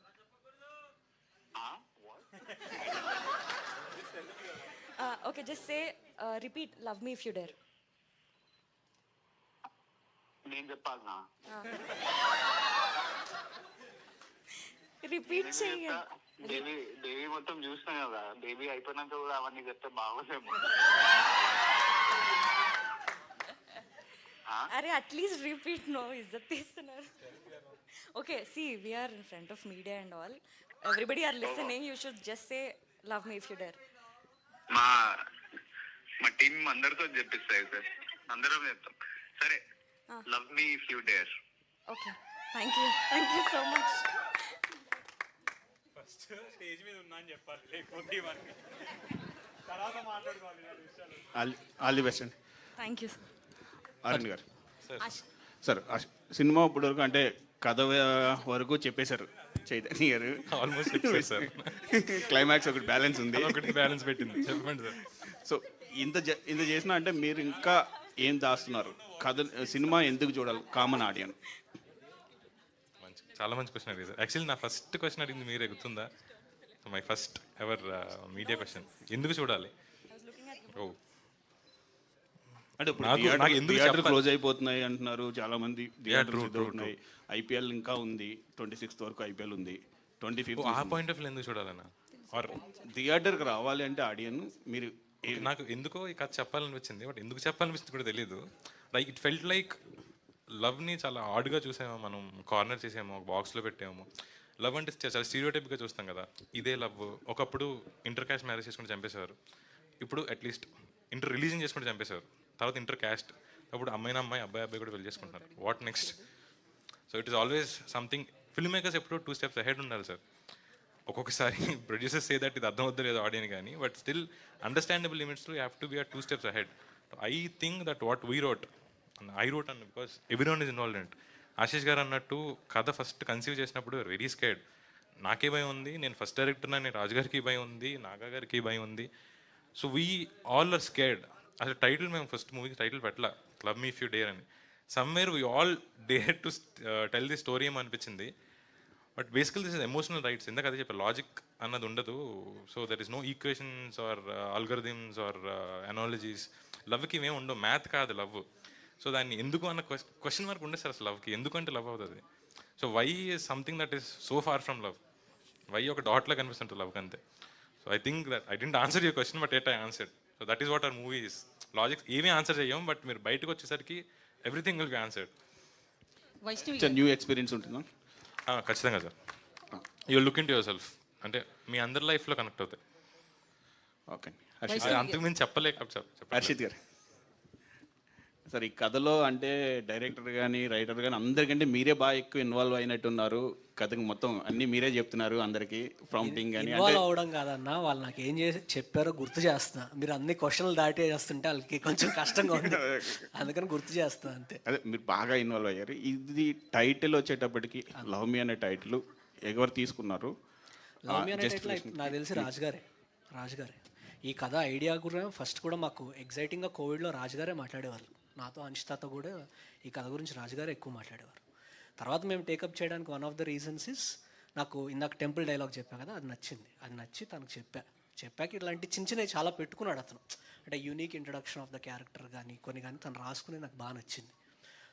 Okay, just say repeat love me if you dare. నేను చెప్పాలనా? రిపీట్ చెయ్యి. దేవి మొత్తం చూసినా కదా, దేవి అయిపోయినాక కూడా అవన్నీ చెప్తే బాగోదేమో. అరే అట్లీస్ట్ రిపీట్. నో ఇజ్జత్ తీస్తున్నారు. Okay, see we are in front of media and all, everybody are listening. You should just say love me if you dare. మా టీం అందరితో చెప్పిస్తాయి సార్, అందరం చెప్తాం. సరే, love me if you dare. Okay, thank you so much. First stage మీద ఉన్నా అని చెప్పాలి, లేకపోతే ఇవన్నీ తర్వాత మాట్లాడుకోవాలి. ఆల్ ది బెస్ట్ అండి. Thank you sir. Arun garu sir, cinema ఇప్పుడు వరకు అంటే కథ వరకు చెప్పేశారు చైతన్య గారు. ఆల్మోస్ట్ చెప్పారు సార్. క్లైమాక్స్ ఒకటి బ్యాలెన్స్ ఉంది, ఒకటి బ్యాలెన్స్ పెట్టింది. చెప్పండి సార్. సో ఇంత చేసినా అంటే మీరు ఇంకా ఏం దాస్తున్నారు? కథ సినిమా ఎందుకు చూడాలి కామన్ ఆడియన్? చాలా మంచి క్వశ్చన్ అడిగింది సార్. యాక్చువల్లీ నా ఫస్ట్ క్వశ్చన్ అడిగింది మీరే, గుర్తుందా? My first ever media question, ఎందుకు చూడాలి? ఓ అంటే థియేటర్ క్లోజ్ అయిపోతున్నాయి అంటున్నారు చాలా మంది. ఐపీఎల్ ఇంకా ఉంది, 26th వరకు ఐపీఎల్ ఉంది, 25th. ఆ పాయింట్ ఆఫ్ వ్యూ ఎందుకు చూడాలన్నా? ఆర్ థియేటర్కి రావాలి అంటే ఆడియన్ మీరు నాకు ఎందుకో ఈ కథ చెప్పాలనిపించింది, బట్ ఎందుకు చెప్పాలనిపించింది కూడా తెలియదు. లైక్ ఇట్ ఫెల్ట్ లైక్ లవ్ని చాలా ఆడ్గా చూసామో, మనం కార్నర్ చేసామో, ఒక బాక్స్లో పెట్టాము. లవ్ అంటే చాలా స్టీరియోటైప్గా చూస్తాం కదా, ఇదే లవ్. ఒకప్పుడు ఇంటర్ క్యాస్ట్ మ్యారేజ్ చేసుకుంటే చంపేసేవారు, ఇప్పుడు అట్లీస్ట్ ఇంటర్ రిలీజన్ చేసుకుంటే చంపేసేవారు, తర్వాత ఇంటర్ క్యాస్ట్, అప్పుడు అమ్మాయిని అమ్మాయి, అబ్బాయి అబ్బాయి కూడా పెళ్లి చేసుకుంటున్నారు. What next? So it is always something. Film makers 2 steps ahead ఉండాలి సార్. ఒక్కొక్కసారి ప్రొడ్యూసర్స్ సే దట్ ఇది అర్థం అవుతుంది లేదు ఆడియన్ కానీ, బట్ స్టిల్ అండర్స్టాండబుల్ లిమిట్స్లో you have to be 2 steps ahead. I think that what we wrote, I wrote అన్న because everyone is involved in it. Ashish garu అన్నట్టు కథ ఫస్ట్ కన్సీవ్ చేసినప్పుడు వెరీ స్కేర్డ్. నాకే భయం ఉంది, నేను ఫస్ట్ డైరెక్టర్ అని, రాజు గారికి భయం ఉంది, నాగా గారికి భయం ఉంది. So we all are scared. అసలు టైటిల్ మేము ఫస్ట్ మూవీకి టైటిల్ పెట్టలా, love me if you dare అని. Somewhere we all dare to tell the story ఏమో అనిపించింది. బట్ బేసికల్ దిస్ ఇస్ ఎమోషనల్ రైట్స్. ఎందుకు అదే చెప్పారు, లాజిక్ అన్నది ఉండదు. So there is no equations or algorithms or analogies. లవ్కి ఇవేం ఉండవు, మ్యాథ్ కాదు లవ్. సో దాన్ని ఎందుకు అన్న క్వశ్చన్ మార్క్ ఉండదు సార్ అసలు లవ్కి. ఎందుకంటే లవ్ అవుతుంది. So why is something that is so far from love. Why ఒక డాట్లో కనిపిస్తుంటుంది లవ్కి, అంతే. So I think that I didn't answer your question, but at I answered. So that is what our movie is. Logics ఏమీ ఆన్సర్ చేయం, బట్ మీరు బయటకు వచ్చేసరికి everything will be answered. New experience ఉంటుందా? ఖచ్చితంగా sir. You look into yourself, అంటే మీ అందరి లైఫ్లో కనెక్ట్ అవుతాయి. ఓకే, అంతకు మించి చెప్పలేక. హర్షిత్ గారు సార్ ఈ కథలో అంటే డైరెక్టర్ కానీ రైటర్ కానీ అందరికంటే మీరే బాగా ఎక్కువ ఇన్వాల్వ్ అయినట్టున్నారు. కథకు మొత్తం అన్ని మీరే చెప్తున్నారు అందరికి, ప్రాంప్టింగ్ కానీ. ఇన్వాల్వ్ అవడం కాదన్నా, వాళ్ళు నాకు ఏం చేసి చెప్పారో గుర్తు చేస్తున్నా. మీరు అన్ని క్వశ్చన్లు దాటి చేస్తుంటే వాళ్ళకి కొంచెం కష్టంగా ఉంది, అందుకని గుర్తు చేస్తున్నా అంతే. అదే మీరు బాగా ఇన్వాల్వ్ అయ్యారు. ఇది టైటిల్ వచ్చేటప్పటికి లవ్ మీ అనే టైటిల్ ఎవరు తీసుకున్నారు? లవ్ మీ అనే టైటిల్ నాకు తెలిసి రాజుగారే ఈ కథ ఐడియా కూడా ఫస్ట్ కూడా మాకు ఎగ్జైటింగ్గా కోవిడ్లో రాజుగారే మాట్లాడేవాళ్ళు. నాతో అనిషితాతో కూడా ఈ కథ గురించి రాజుగారే ఎక్కువ మాట్లాడేవారు. తర్వాత మేము టేకప్ చేయడానికి one of the reasons is, నాకు ఇందాక టెంపుల్ డైలాగ్ చెప్పా కదా, అది నచ్చి తనకు చెప్పాక ఇలాంటి చిన్న చిన్నవి చాలా పెట్టుకున్నాడు అతను. అంటే unique introduction of the character కానీ కొన్ని కానీ తను రాసుకుని నాకు బాగా నచ్చింది.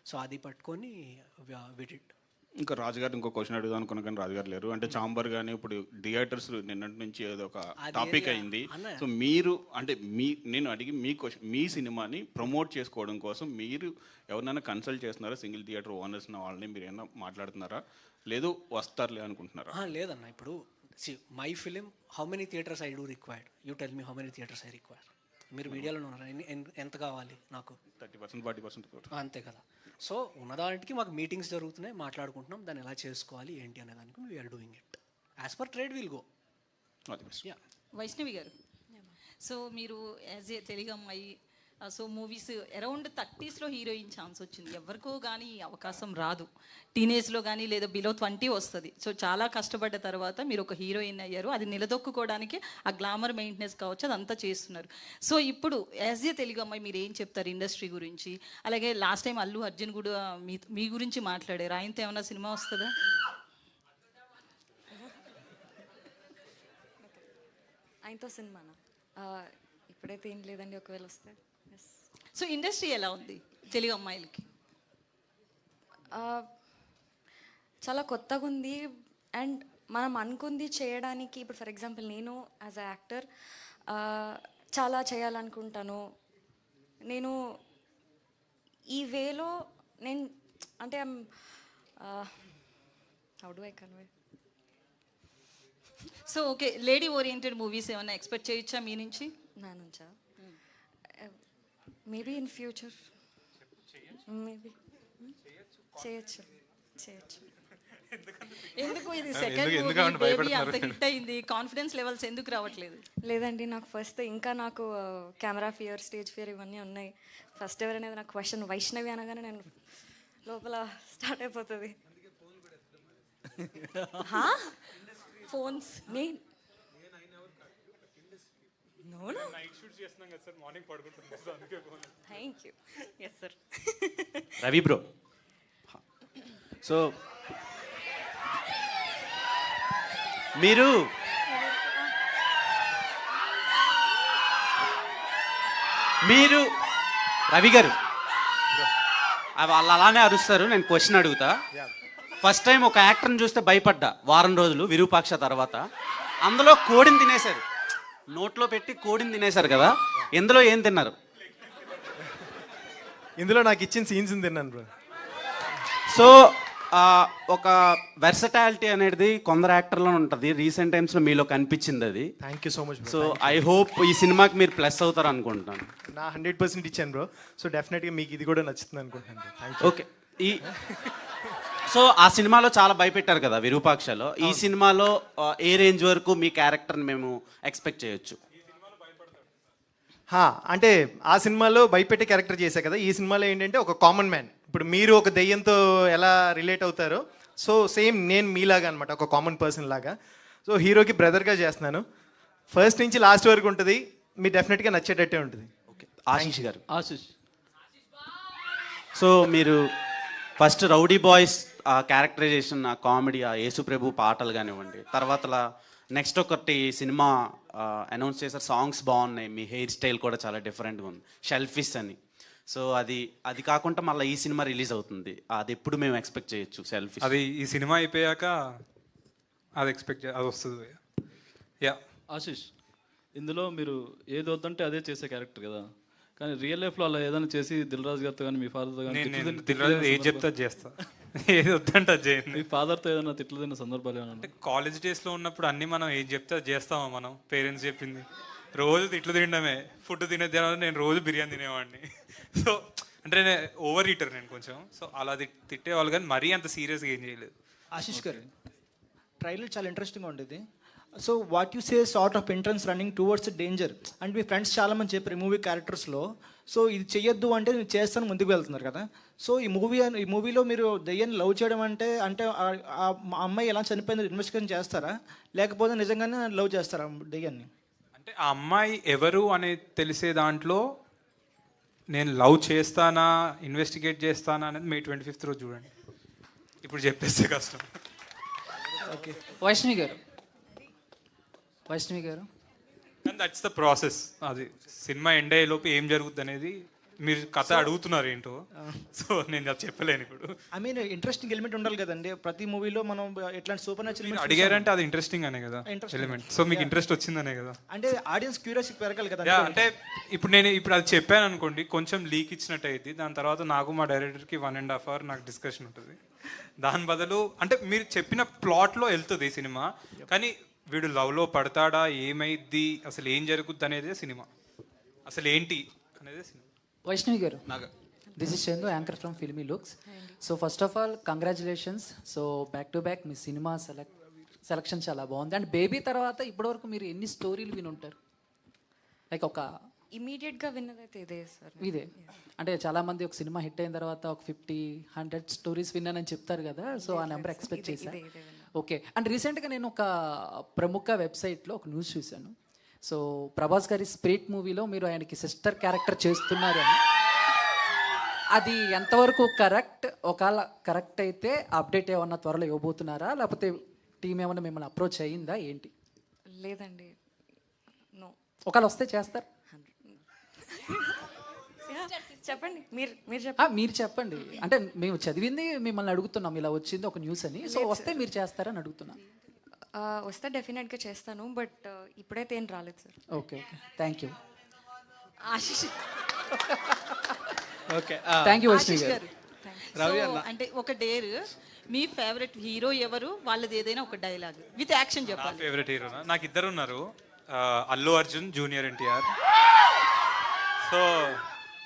సో అది పట్టుకొని విడిడ్. ఇంకా రాజుగారు ఇంకో క్వశ్చన్ అడుగుదాం అనుకున్నా కానీ రాజుగారు లేరు. అంటే చాంబర్ కానీ ఇప్పుడు థియేటర్స్ నిన్నటి నుంచి ఏదో ఒక టాపిక్ అయింది. సో మీరు అంటే నేను అడిగి మీ క్వశ్చన్, మీ సినిమాని ప్రమోట్ చేసుకోవడం కోసం మీరు ఎవరినైనా కన్సల్ట్ చేస్తున్నారా? సింగిల్ థియేటర్ ఓనర్స్ వాళ్ళని మీరు ఏమైనా మాట్లాడుతున్నారా? లేదు వస్తారులే అనుకుంటున్నారా? లేదన్న, ఇప్పుడు my film how many theatres I do required, you tell me how many theatres I require. మీరు మీడియాలో ఉన్నారా, ఎంత కావాలి నాకు? 30%, 40% అంతే కదా. సో ఉన్నదానికి మాకు మీటింగ్స్ జరుగుతున్నాయి, మాట్లాడుకుంటున్నాం దాన్ని ఎలా చేసుకోవాలి ఏంటి అనే దానికి we are doing it as per trade will go. Vaishnavi garu, so మీరు యాజ్ ఏ తెలుగు అమ్మాయి, సో మూవీస్ అరౌండ్ 30sలో హీరోయిన్ ఛాన్స్ వచ్చింది. ఎవరికో కానీ అవకాశం రాదు. టీనేజ్లో కానీ లేదా బిలో 20 వస్తుంది. సో చాలా కష్టపడ్డ తర్వాత మీరు ఒక హీరోయిన్ అయ్యారు. అది నిలదొక్కుకోవడానికి ఆ గ్లామర్ మెయింటెనెన్స్ కావచ్చు, అదంతా చేస్తున్నారు. సో ఇప్పుడు యాజ్ ఏ తెలుగు అమ్మాయి మీరు ఏం చెప్తారు ఇండస్ట్రీ గురించి? అలాగే లాస్ట్ టైం అల్లు అర్జున్ కూడా మీ గురించి మాట్లాడారు. ఆయనతో ఏమైనా సినిమా వస్తుందా? ఆయనతో సినిమానా? ఇప్పుడైతే ఏం లేదండి, ఒకవేళ వస్తే. సో ఇండస్ట్రీ ఎలా ఉంది తెలుగు అమ్మాయిలకి? చాలా కొత్తగా ఉంది. అండ్ మనం అనుకుంది చేయడానికి, ఇప్పుడు ఫర్ ఎగ్జాంపుల్ నేను యాజ్ అ యాక్టర్ చాలా చేయాలనుకుంటాను. నేను ఈ వేలో నేను అంటే how do I convey. So okay, lady oriented movies ఏమైనా ఎక్స్పెక్ట్ చేయొచ్చా మీ నుంచి? నా నుంచా? మేబీ ఇన్ ఫ్యూచర్ మేబీ చేయొచ్చు. ఎందుకు ఇది సెకండ్ మూవీ అంత హిట్ అయింది, కాన్ఫిడెన్స్ లెవెల్స్ ఎందుకు రావట్లేదు? లేదండి, నాకు ఫస్ట్ ఇంకా నాకు కెమెరా ఫియర్, స్టేజ్ ఫియర్ ఇవన్నీ ఉన్నాయి. ఫస్ట్ ఎవరనేది నాకు క్వశ్చన్ వైష్ణవి అనగానే నేను లోపల స్టార్ట్ అయిపోతుంది. Phones thank you. Yes sir. Ravi bro, so మీరు రవి గారు వాళ్ళు అలానే అరుస్తారు. నేను క్వశ్చన్ అడుగుతా. ఫస్ట్ టైం ఒక యాక్టర్ని చూస్తే భయపడ్డా వారం రోజులు విరూపాక్ష తర్వాత. అందులో కోడిని తినేశారు, నోట్లో పెట్టి కోడిని తినేశారు కదా, ఇందులో ఏం తిన్నారు? ఇందులో నాకు ఇచ్చిన సీన్స్ తిన్నాను బ్రో. సో ఒక వెర్సటాలిటీ అనేది కొందరు యాక్టర్లో ఉంటుంది. రీసెంట్ టైమ్స్లో మీలో కనిపించింది అది. Thank you so much. So I hope ఈ సినిమాకి మీరు ప్లస్ అవుతారు అనుకుంటున్నాను. నా 100% ఇచ్చాను బ్రో. సో డెఫినెట్గా మీకు ఇది కూడా నచ్చుతుంది అనుకుంటున్నాను. ఓకే, సో ఆ సినిమాలో చాలా భయపెట్టారు కదా విరూపాక్షలో. ఈ సినిమాలో ఏ రేంజ్ వరకు మీ క్యారెక్టర్ని మేము ఎక్స్పెక్ట్ చేయొచ్చు? అంటే ఆ సినిమాలో భయపెట్టే క్యారెక్టర్ చేశా కదా, ఈ సినిమాలో ఏంటంటే ఒక కామన్ మ్యాన్. ఇప్పుడు మీరు ఒక దెయ్యంతో ఎలా రిలేట్ అవుతారో, సో సేమ్ నేను మీలాగా అనమాట, ఒక కామన్ పర్సన్ లాగా. సో హీరోకి బ్రదర్గా చేస్తున్నాను. ఫస్ట్ నుంచి లాస్ట్ వరకు ఉంటుంది, మీరు డెఫినెట్గా నచ్చేటట్టే ఉంటుంది. ఓకే, ఆశీష్ గారు. సో మీరు ఫస్ట్ రౌడీ బాయ్స్ ఆ క్యారెక్టరైజేషన్, ఆ కామెడీ, ఆ యేసుప్రభు పాటలు కానివ్వండి, తర్వాత నెక్స్ట్ ఒకటి సినిమా అనౌన్స్ చేశారు, సాంగ్స్ బాగున్నాయి, మీ హెయిర్ స్టైల్ కూడా చాలా డిఫరెంట్గా ఉంది, షెల్ఫిష్ అని. సో అది కాకుండా మళ్ళీ ఈ సినిమా రిలీజ్ అవుతుంది, అది ఎప్పుడు మేము ఎక్స్పెక్ట్ చేయొచ్చు? సెల్ఫిష్ అది ఈ సినిమా అయిపోయాక అది అది వస్తుంది. యా ఆశీష్, ఇందులో మీరు ఏది వద్దంటే అదే చేసే క్యారెక్టర్ కదా, కానీ రియల్ లైఫ్లో అలా ఏదైనా చేసి దిల్ రాజు గారితో కానీ మీ ఫాదర్తో కానీ ఏది చెప్తా చేస్తా, ఏది వద్దంటే అది చేయండి. మీ ఫాదర్తో ఏదైనా తిట్లు తిన్న సందర్భాలు అంటే కాలేజ్ డేస్లో ఉన్నప్పుడు అన్నీ మనం ఏది చెప్తే చేస్తామా? మనం పేరెంట్స్ చెప్పింది రోజు తిట్లు తినడమే. ఫుడ్ తినే నేను రోజు బిర్యానీ తినేవాడిని. సో అంటే ఓవర్ ఈటర్ నేను కొంచెం, సో అలా తిట్టేవాళ్ళు కానీ మరీ అంత సీరియస్గా ఏం చేయలేదు. ఆశిష్ గారు, ట్రైలర్ చాలా ఇంట్రెస్టింగ్గా ఉండేది. So what you say sort of entrance running towards danger and me friends చాలామంది చెప్పారు ఈ మూవీ క్యారెక్టర్స్లో, సో ఇది చెయ్యొద్దు అంటే మీరు చేస్తాను ముందుకు వెళ్తున్నారు కదా. సో ఈ మూవీలో మీరు దెయ్యాన్ని లవ్ చేయడం అంటే ఆ అమ్మాయి ఎలా చనిపోయింది ఇన్వెస్టిగేషన్ చేస్తారా, లేకపోతే నిజంగానే లవ్ చేస్తారా దెయ్యాన్ని? అంటే ఆ అమ్మాయి ఎవరు అనేది తెలిసే దాంట్లో నేను లవ్ చేస్తానా ఇన్వెస్టిగేట్ చేస్తానా అనేది May 25th రోజు చూడండి. ఇప్పుడు చెప్పేస్తే కష్టం. ఓకే, వైష్ణవి గారు అండ్ దట్స్ ద ప్రాసెస్. అది సినిమా ఎండ్ అయ్యే లోపు ఏం జరుగుద్ది అనేది మీరు కథ అడుగుతున్నారు ఏంటో, సో నేను అది చెప్పలేను ఇప్పుడు. ఐ మీన్ ఇంట్రెస్టింగ్ ఎలిమెంట్ ఉండాలి కదండి ప్రతి మూవీలో. మనం ఎట్లాంటి సూపర్ న్యాచురల్ అడిగారంటే అది ఇంట్రెస్టింగ్ అనే కదా ఎలిమెంట్, సో మీకు ఇంట్రెస్ట్ వచ్చిందనే కదా. అంటే ఆడియన్స్ క్యూరియాసిటీ పెరగాలి కదా. అంటే ఇప్పుడు అది చెప్పాను అనుకోండి, కొంచెం లీక్ ఇచ్చినట్టు అయింది. దాని తర్వాత నాకు మా డైరెక్టర్కి 1.5 hour నాకు డిస్కషన్ ఉంటుంది. దాని బదులు అంటే మీరు చెప్పిన ప్లాట్లో వెళ్తుంది సినిమా, కానీ వీడు లవ్లో పడతాడా, ఏమైద్ది, అసలు ఏం జరుగుద్ది అనేది సినిమా, అసలు ఏంటి అనేది సినిమా. వైష్ణవి గారు, this is Chandu, anchor from filmy looks. So first of all congratulations. So back to back me cinema selection చాలా బాగుంది. అండ్ బేబీ తర్వాత ఇప్పటివరకు మీరు ఎన్ని స్టోరీలు విని ఉంటారు? లైక్ ఒక ఇమీడియట్గా విన్నదైతే ఇదే సార్. ఇదే అంటే చాలామంది ఒక సినిమా హిట్ అయిన తర్వాత ఒక 50-100 స్టోరీస్ విన్నానని చెప్తారు కదా, సో ఆ నెంబర్ ఎక్స్పెక్ట్ చేశాను. ఓకే. అండ్ రీసెంట్గా నేను ఒక ప్రముఖ వెబ్సైట్లో ఒక న్యూస్ చూశాను. సో ప్రభాస్ గారి స్పిరిట్ మూవీలో మీరు ఆయనకి సిస్టర్ క్యారెక్టర్ చేస్తున్నారు అని. అది ఎంతవరకు కరెక్ట్? ఒకవేళ కరెక్ట్ అయితే అప్డేట్ ఏమన్నా త్వరలో ఇవ్వబోతున్నారా, లేకపోతే టీం ఏమన్నా మిమ్మల్ని అప్రోచ్ అయ్యిందా ఏంటి? లేదండి, నో. ఒకవేళ వస్తే చేస్తారు? చెప్పండి, మీరు మీరు చెప్పండి. అంటే మేము చదివింది మిమ్మల్ని అడుగుతున్నాం, ఇలా వచ్చింది ఒక న్యూస్ అని. సో వస్తే మీరు చేస్తారని అడుగుతున్నాం. వస్తే డెఫినెట్గా చేస్తాను, బట్ ఇప్పుడైతే ఏం రాలేదు sir. Okay, thank you. Ashish okay, thank you Ashish గారు. అంటే ఒక డేర్, మీ ఫేవరెట్ హీరో ఎవరు, వాళ్ళది ఏదైనా ఒక డైలాగ్ విత్ యాక్షన్ చెప్పాలి. ఫేవరెట్ హీరోనా? నాకు ఇద్దరు ఉన్నారు, అల్లు అర్జున్, జూనియర్ ఎన్టీఆర్. సో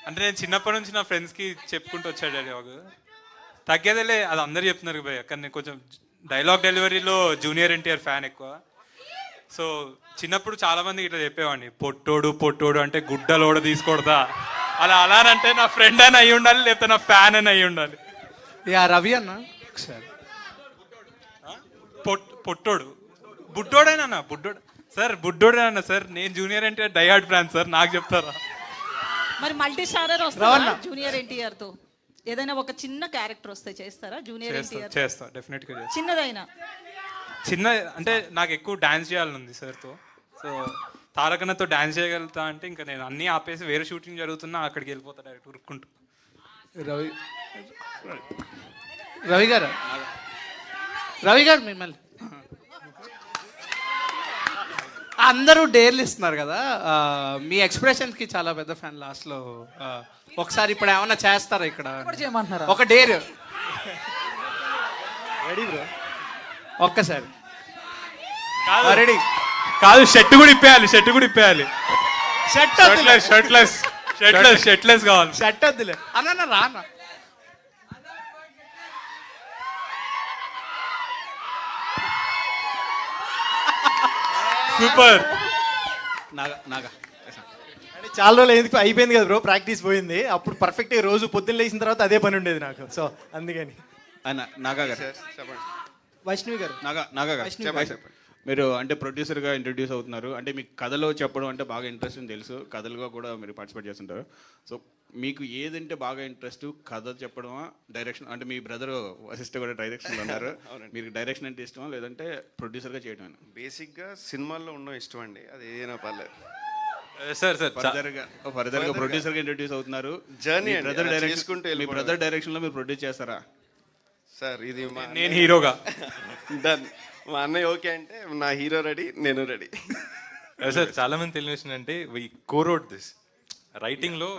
అంటే నేను చిన్నప్పటి నుంచి నా ఫ్రెండ్స్కి చెప్పుకుంటూ వచ్చాడు డైలాగ్. తగ్గేదేలే, అది అందరు చెప్తున్నారు భయ్య, కానీ నేను కొంచెం డైలాగ్ డెలివరీలో జూనియర్ ఎన్టీఆర్ ఫ్యాన్ ఎక్కువ. సో చిన్నప్పుడు చాలా మందికి ఇట్లా చెప్పేవాడిని, పొట్టోడు అంటే గుడ్డలోడ తీసుకోడదా, అలానంటే నా ఫ్రెండ్ అని అయి ఉండాలి, లేకపోతే నా ఫ్యాన్ అని అయి ఉండాలి. రవి అన్న పొట్టోడు బుడ్డోడేనా? బుడ్డోడేనా సార్? నేను junior NTR diehard fan sir, నాకు చెప్తారా? మరి మల్టీ స్టారర్ వస్తారా జూనియర్ ఎన్టీఆర్ తో? ఏదైనా ఒక చిన్న క్యారెక్టర్ వస్తే చేస్తారా జూనియర్ ఎన్టీఆర్? చేస్తా, డెఫినెట్గా చేస్తా. చిన్నదైనా అంటే నాకు ఎక్కువ డాన్స్ చేయాలని ఉంది సార్తో. సో తారకన్నతో డాన్స్ చేయగలుగుతా అంటే ఇంకా నేను అన్నీ ఆపేసి వేరే షూటింగ్ జరుగుతున్నా అక్కడికి వెళ్ళిపోతా డైరెక్ట్ ఉరుక్కుంటూ. రవి గారు మిమ్మల్ని అందరూ డేర్లు ఇస్తున్నారు కదా, మీ ఎక్స్ప్రెషన్స్కి చాలా పెద్ద ఫ్యాన్. లాస్ట్లో ఒకసారి ఇప్పుడు ఏమన్నా చేస్తారా ఇక్కడ? ఒక డేర్ రెడీ బ్రో, ఒక్కసారి రెడీ కాదు, షర్ట్ కూడా ఇప్పేయాలి. షర్ట్లెస్ కావాలి. షర్ట్ వద్దులే అన్న, రానా? సూపర్. అంటే చాలా రోజులు ఎందుకు అయిపోయింది కదా బ్రో, ప్రాక్టీస్ పోయింది. అప్పుడు పర్ఫెక్ట్గా రోజు పొద్దున్న లేచిన తర్వాత అదే పని ఉండేది నాకు. సో అందుకని వైష్ణవి గారు, మీరు అంటే ప్రొడ్యూసర్గా ఇంట్రడ్యూస్ అవుతున్నారు, అంటే మీకు కథలో చెప్పడం అంటే బాగా ఇంట్రెస్ట్ అని తెలుసు, కథలుగా కూడా మీరు పార్టిసిపేట్ చేస్తుంటారు. సో మీకు ఏదంటే బాగా ఇంట్రెస్ట్, కథ చెప్పడమా, డైరెక్షన్? అంటే మీ బ్రదర్ వశిష్ఠ కూడా డైరెక్షన్లో ఉన్నారు, మీకు డైరెక్షన్ అంటే ఇష్టమా లేదంటే ప్రొడ్యూసర్గా చేయడం? బేసిక్గా సినిమాల్లో ఉండడం ఇష్టం అండి, అది ఏదైనా పర్లేదు సార్. ఫర్దర్గా ప్రొడ్యూసర్గా ఇంట్రడ్యూస్ అవుతున్నారు, జర్నీ బ్రదర్ డైరెక్షన్, మీ బ్రదర్ డైరెక్షన్లో మీరు ప్రొడ్యూస్ చేస్తారా? సార్ ఇది నేను హీరోగా డన్, మా అన్నయ్య ఓకే అంటే నా హీరో రెడీ, నేను రెడీ. సార్ చాలా మంది తెలియని విషయం అంటే వి కోరోడ్ దిస్ రైటింగ్ లో,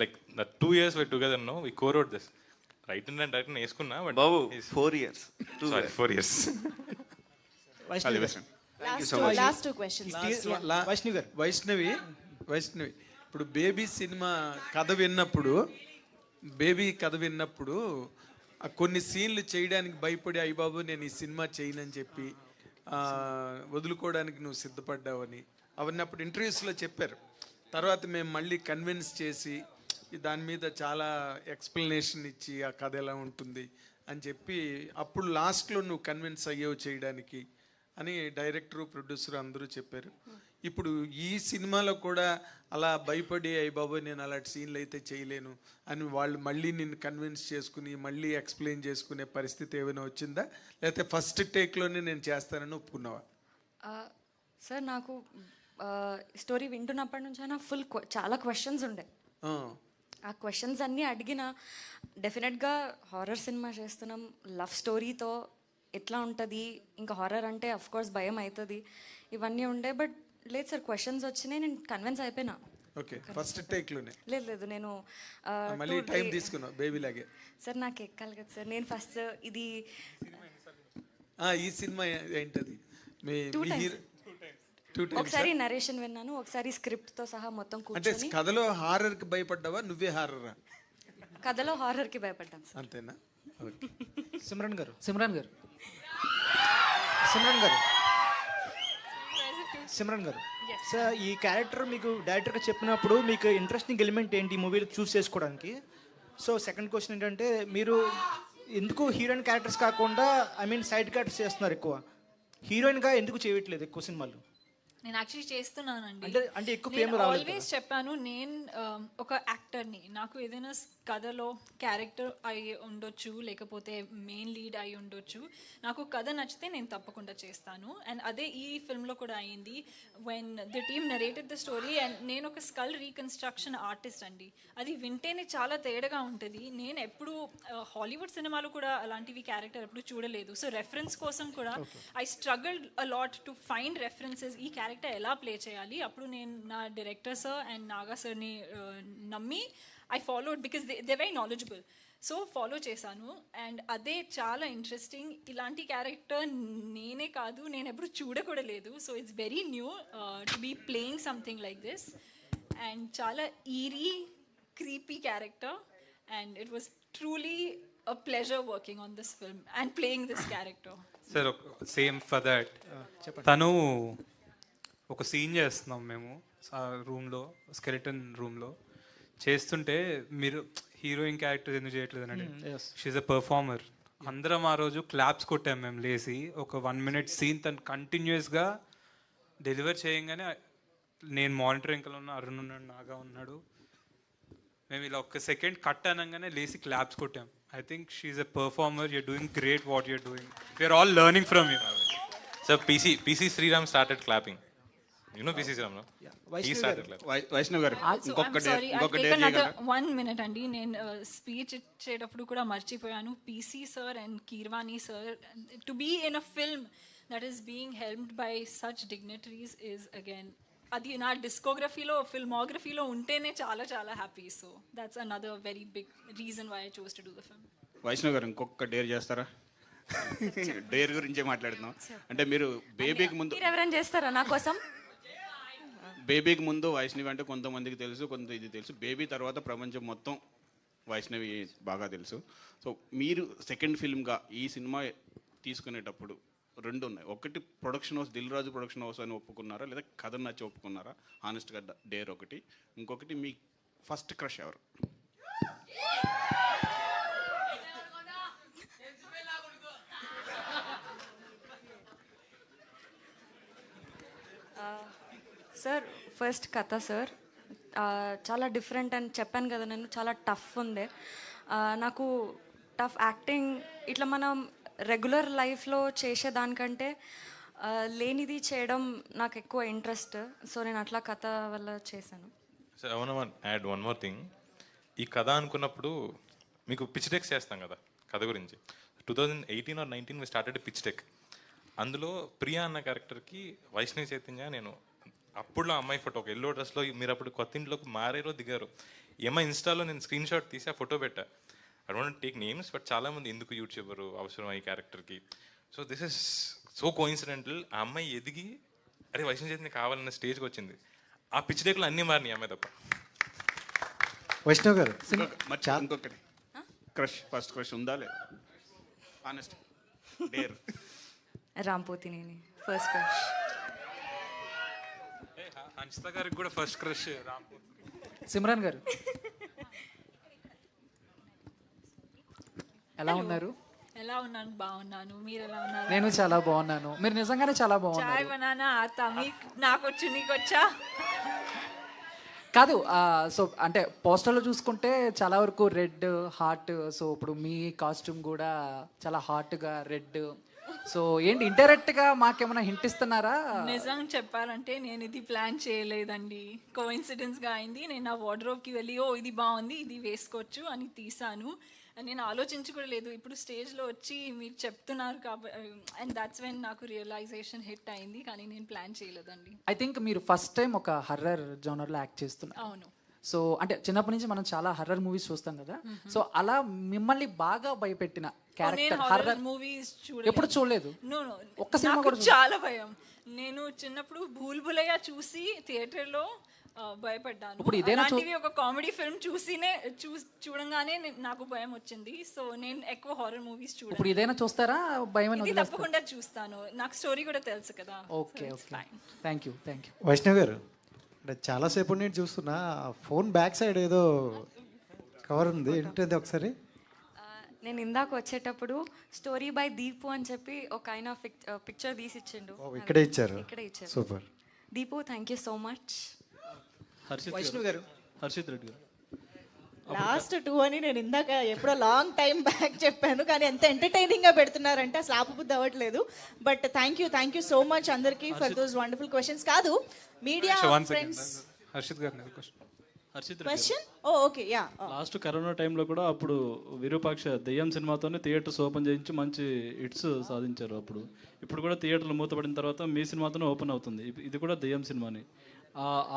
like 2 years we're together now, we co-wrote this. Writing and direction వేసుకున్నా, బట్ బాబు 4 years. 4 years. Last two questions. Vaishnavi ఇప్పుడు బేబీ సినిమా కథ విన్నప్పుడు బేబీ కథ విన్నప్పుడు కొన్ని సీన్లు చేయడానికి భయపడి అయ్యబాబు నేను ఈ సినిమా చేయనని చెప్పి వదులుకోవడానికి నువ్వు సిద్ధపడ్డావని అవన్నీ అప్పుడు ఇంటర్వ్యూస్లో చెప్పారు. తర్వాత మేము మళ్ళీ కన్విన్స్ చేసి దాని మీద చాలా ఎక్స్ప్లెనేషన్ ఇచ్చి ఆ కథ ఎలా ఉంటుంది అని చెప్పి అప్పుడు లాస్ట్లో నువ్వు కన్విన్స్ అయ్యేవు చేయడానికి అని డైరెక్టరు ప్రొడ్యూసర్ అందరూ చెప్పారు. ఇప్పుడు ఈ సినిమాలో కూడా అలా భయపడి అయ్యి బాబోయ్ నేను అలాంటి సీన్లు అయితే చేయలేను అని వాళ్ళు మళ్ళీ నిన్ను కన్విన్స్ చేసుకుని మళ్ళీ ఎక్స్ప్లెయిన్ చేసుకునే పరిస్థితి ఏమైనా వచ్చిందా, లేకపోతే ఫస్ట్ టేక్లోనే నేను చేస్తానని ఒప్పుకున్నావా? సార్ నాకు స్టోరీ వింటున్నప్పటి నుంచి అయినా చాలా క్వశ్చన్స్ ఉండే. ఆ క్వశ్చన్స్ అన్నీ అడిగిన డెఫినెట్గా హారర్ సినిమా చేస్తున్నాం, లవ్ స్టోరీతో ఎట్లా ఉంటుంది, ఇంకా హారర్ అంటే అఫ్కోర్స్ భయం అవుతుంది, ఇవన్నీ ఉండే. బట్ లేదు సార్, క్వశ్చన్స్ వచ్చినాయి, నేను కన్విన్స్ అయిపోయినా. ఓకే, ఫస్ట్ టేక్లోనే? లేదు నేను మళ్ళీ టైం తీసుకున్నావు బేబీ లాగే. సార్ నాకు ఎక్కాలి కదా సార్, నేను ఫస్ట్ ఇది ఈ సినిమా ఏంటది? ఒకసారి నరేషన్ విన్నాను, ఒకసారి స్క్రిప్ట్ తో సహా మొత్తం అంటే కూర్చొని. కథలో హారర్ కి భయపడ్డావా, నువ్వే హారరా? కథలో హారర్ కి భయపడ్డాను సార్. అంతేనా? సిమ్రన్ గారు సిమ్రన్ గారు సార్, ఈ క్యారెక్టర్ మీకు డైరెక్టర్గా చెప్పినప్పుడు మీకు ఇంట్రెస్టింగ్ ఎలిమెంట్ ఏంటి ఈ మూవీలో చూస్ చేసుకోవడానికి? సో సెకండ్ క్వశ్చన్ ఏంటంటే, మీరు ఎందుకు హీరోయిన్ క్యారెక్టర్స్ కాకుండా సైడ్ క్యారెక్టర్స్ చేస్తున్నారు ఎక్కువ? హీరోయిన్గా ఎందుకు చేయట్లేదు ఎక్కువ సినిమాలు? నేను యాక్చువల్లీ చేస్తున్నానండి. అంటే ఎక్కువ ఫేమ్ రాలేదు. ఆల్వేస్ చెప్పాను నేను ఒక యాక్టర్ని, నాకు ఏదైనా కథలో క్యారెక్టర్ అయి ఉండొచ్చు, లేకపోతే మెయిన్ లీడ్ అయి ఉండొచ్చు, నాకు కథ నచ్చితే నేను తప్పకుండా చేస్తాను. అండ్ అదే ఈ ఫిల్మ్లో కూడా అయింది. When the team narrated the story, and నేను ఒక స్కల్ రీకన్స్ట్రక్షన్ ఆర్టిస్ట్ అండి, అది వింటేనే చాలా తేడాగా ఉంటుంది. నేను ఎప్పుడు హాలీవుడ్ సినిమాలో కూడా అలాంటివి క్యారెక్టర్ ఎప్పుడు చూడలేదు. సో రెఫరెన్స్ కోసం కూడా I struggled a lot to find references, ఈ క్యారెక్టర్ ఎలా ప్లే చేయాలి. అప్పుడు నేను నా డైరెక్టర్ సార్ అండ్ నాగా సార్ని నమ్మి I followed, because they very knowledgeable. So follow చేశాను. అండ్ అదే చాలా ఇంట్రెస్టింగ్. ఇలాంటి క్యారెక్టర్ నేనే కాదు, నేను ఎప్పుడు చూడకూడలేదు. So it's very new to be playing something like this. And చాలా eerie creepy character, and it was truly a pleasure working on this film and playing this character. Sir same for that, తను ఒక సీన్ చేస్తున్నాం మేము రూమ్లో, స్కెలిటన్ రూమ్లో చేస్తుంటే మీరు హీరోయిన్ క్యారెక్టర్ ఎందుకు చేయట్లేదు అని షీఈ్ అ పర్ఫార్మర్. అందరం ఆ రోజు క్లాప్స్ కొట్టాం మేము లేసి. ఒక 1 minute సీన్ తను కంటిన్యూస్గా డెలివర్ చేయంగానే నేను మానిటర్ వెంకలు ఉన్నా, అరుణ్ ఉన్నాడు, నాగా ఉన్నాడు, మేము ఇలా ఒక్క సెకండ్ కట్ అనగానే లేసి క్లాప్స్ కొట్టాం. I think she's a performer, you're doing great what you're doing, we're all learning from you. So PC Sriram started clapping. You know PC Sriram, no? Yeah. He started clapping. Vaishnav garu one minute అండి, నేను స్పీచ్ ఇచ్చేటప్పుడు కూడా మర్చిపోయాను. PC sir and Keeravani sir, to be in a film that is being helped by such dignitaries is again, అది నా డిస్కోగ్రఫీలో ఫిల్మోగ్రఫీలో ఉంటేనే చాలా చాలా happy. So that's another very big reason why I chose to do the film. Vaishnav garu ఇంకొక డేర్ చేస్తారా? డేర్ గురించే మాట్లాడుతున్నాం. అంటే మీరు బేబీకి ముందు ఎవరైనా చేస్తారా నా కోసం? బేబీకి ముందు వైష్ణవి అంటే కొంతమందికి తెలుసు, కొంత ఇది తెలుసు. బేబీ తర్వాత ప్రపంచం మొత్తం వైష్ణవి బాగా తెలుసు. సో మీరు సెకండ్ ఫిల్మ్గా ఈ సినిమా తీసుకునేటప్పుడు 2 ఉన్నాయి. ఒకటి production house, Dil Raju production house అని ఒప్పుకున్నారా, లేదా కథ నచ్చి ఒప్పుకున్నారా? హానెస్ట్గా డేర్ ఒకటి. ఇంకొకటి మీ ఫస్ట్ క్రష్ ఎవరు? సార్ ఫస్ట్ కథ సార్ చాలా డిఫరెంట్ అని చెప్పాను కదా, నేను చాలా టఫ్ ఉండే. నాకు టఫ్ యాక్టింగ్ ఇట్లా మనం రెగ్యులర్ లైఫ్లో చేసేదానికంటే లేనిది చేయడం నాకు ఎక్కువ ఇంట్రెస్ట్. సో నేను అట్లా కథ వల్ల చేశాను. So I want to add one more thing. ఈ కథ అనుకున్నప్పుడు మీకు పిచ్ డెక్స్ చేస్తాం కదా కథ గురించి. 2018 or 19 we started pitch deck. అందులో ప్రియా అన్న క్యారెక్టర్కి వైష్ణవి చైతన్య, నేను అప్పుడులో అమ్మాయి ఫోటో, ఒక ఎల్లో డ్రెస్లో, మీరు అప్పుడు కొత్త ఇంట్లోకి మారేరో దిగారు. ఏమో ఇన్స్టాలో నేను స్క్రీన్ షాట్ తీసి ఆ ఫోటో పెట్టా. I don't take names, but చాలామంది ఎందుకు యూట్యూబర్ అవసరం ఈ క్యారెక్టర్కి. So this is so coincidental. ఆ అమ్మాయి ఎదిగి అరే వైష్ణవి చైతన్య కావాలన్న స్టేజ్కి వచ్చింది. ఆ పిచ్ డెక్లో అన్నీ మారినాయి అమ్మాయి తప్ప. వైష్ణవ్ గారు ఇంకొకటి క్రష్, ఫస్ట్ క్రష్ ఉందా లేదా? Honest dare. Ram Pothineni first crush. Hanshitha గారికి కూడా ఫస్ట్ క్రష్ రాంపోతి. సిమ్రాన్ గారు ఎలా ఉన్నారు? ఎలా ఉన్నాను? బాగున్నాను. మీరు ఎలా ఉన్నారు? నేను చాలా బాగున్నాను. మీరు నిజంగానే చాలా చాయ్ బాగున్నారు. బనానా ఆతా మీకు నాకొచ్చు నీకొచ్చా? కాదు సో అంటే పోస్టర్లో చూసుకుంటే చాలా వరకు రెడ్ హార్ట్. సో ఇప్పుడు మీ కాస్ట్యూమ్ కూడా చాలా హాట్గా రెడ్. సో ఏంటి ఇండైరెక్ట్గా మాకేమైనా హింట్ ఇస్తున్నారా? నిజం చెప్పాలంటే నేను ఇది ప్లాన్ చేయలేదండి. కోఇన్సిడెన్స్గా అయింది. నేను నా వార్డ్రోబ్కి వెళ్ళి ఓ ఇది బాగుంది ఇది వేసుకోవచ్చు అని తీసాను. నేను ఆలోచించి కూడా లేదు. ఇప్పుడు స్టేజ్లో వచ్చి మీరు చెప్తున్నారు కాబట్టి అండ్ దాట్స్ వెన్ నాకు రియలైజేషన్ హిట్ అయింది. కానీ నేను ప్లాన్ చేయలేదండి. ఐ థింక్ మీరు ఫస్ట్ టైం ఒక హర్రర్ జోనర్లో యాక్ట్ చేస్తున్నారు. అవును. సో అంటే చిన్నప్పటి నుంచి మనం చాలా హర్రర్ మూవీస్ చూస్తాం కదా. సో అలా మిమ్మల్ని బాగా భయపెట్టిన క్యారెక్టర్ హర్రర్ మూవీస్ ఎప్పుడు చూడలేదు? ఒక్క సినిమా నాకు కూడా చాలా భయం. నేను చిన్నప్పుడు భూల్ భులయ్యా చూసి థియేటర్లో భయపడ్డాను. ఇప్పుడు ఇదేనా అలాంటివి ఒక కామెడీ ఫిల్మ్ చూడంగానే నాకు భయం వచ్చింది. సో నేను ఎక్కువ హారర్ మూవీస్ చూడను. ఇప్పుడు ఇదేనా చూస్తారా? భయం ఇది తప్పకుండా చూస్తాను. నాకు స్టోరీ కూడా తెలుసు కదా. Okay okay thank you. Vaishnav garu అంటే చాలాసేపు నేను చూస్తున్నా ఫోన్ బ్యాక్ సైడ్ ఏదో కవర్ ఉంది, ఏంటంటే ఒకసారి. నేను ఇందాక వచ్చేటప్పుడు స్టోరీ బై దీపు అని చెప్పి ఒక ఆయన పిక్చర్ తీసి ఇచ్చిండు. ఇక్కడే ఇచ్చారు. ఇక్కడే ఇచ్చారు. Super Deepu, thank you so much. Vaishnav garu, Harshit Reddy గారు. లాస్ట్ 2 అని నేను ఇందాక ఎప్పుడో లాంగ్ టైం బ్యాక్ చెప్పాను, కానీ ఎంత ఎంటర్టైనింగ్గా పెడుతున్నారంటే అసలు ఆపబుద్ధి అవ్వట్లేదు. But thank you so much అందరికీ ఫర్ దోస్ వండర్ఫుల్ క్వశ్చన్స్. కాదు మీడియా ఫ్రెండ్స్ హర్షిత్ గారు క్వశ్చన్. ఓ ఓకే యా. లాస్ట్ కరోనా టైంలో కూడా అప్పుడు విరూపాక్ష దెయ్యం సినిమాతోనే థియేటర్స్ ఓపెన్ చేయించి మంచి హిట్స్ సాధించారు. అప్పుడు ఇప్పుడు కూడా థియేటర్లు మూతపడిన తర్వాత మీ సినిమాతోనే ఓపెన్ అవుతుంది. ఇది కూడా దెయ్యం సినిమాని.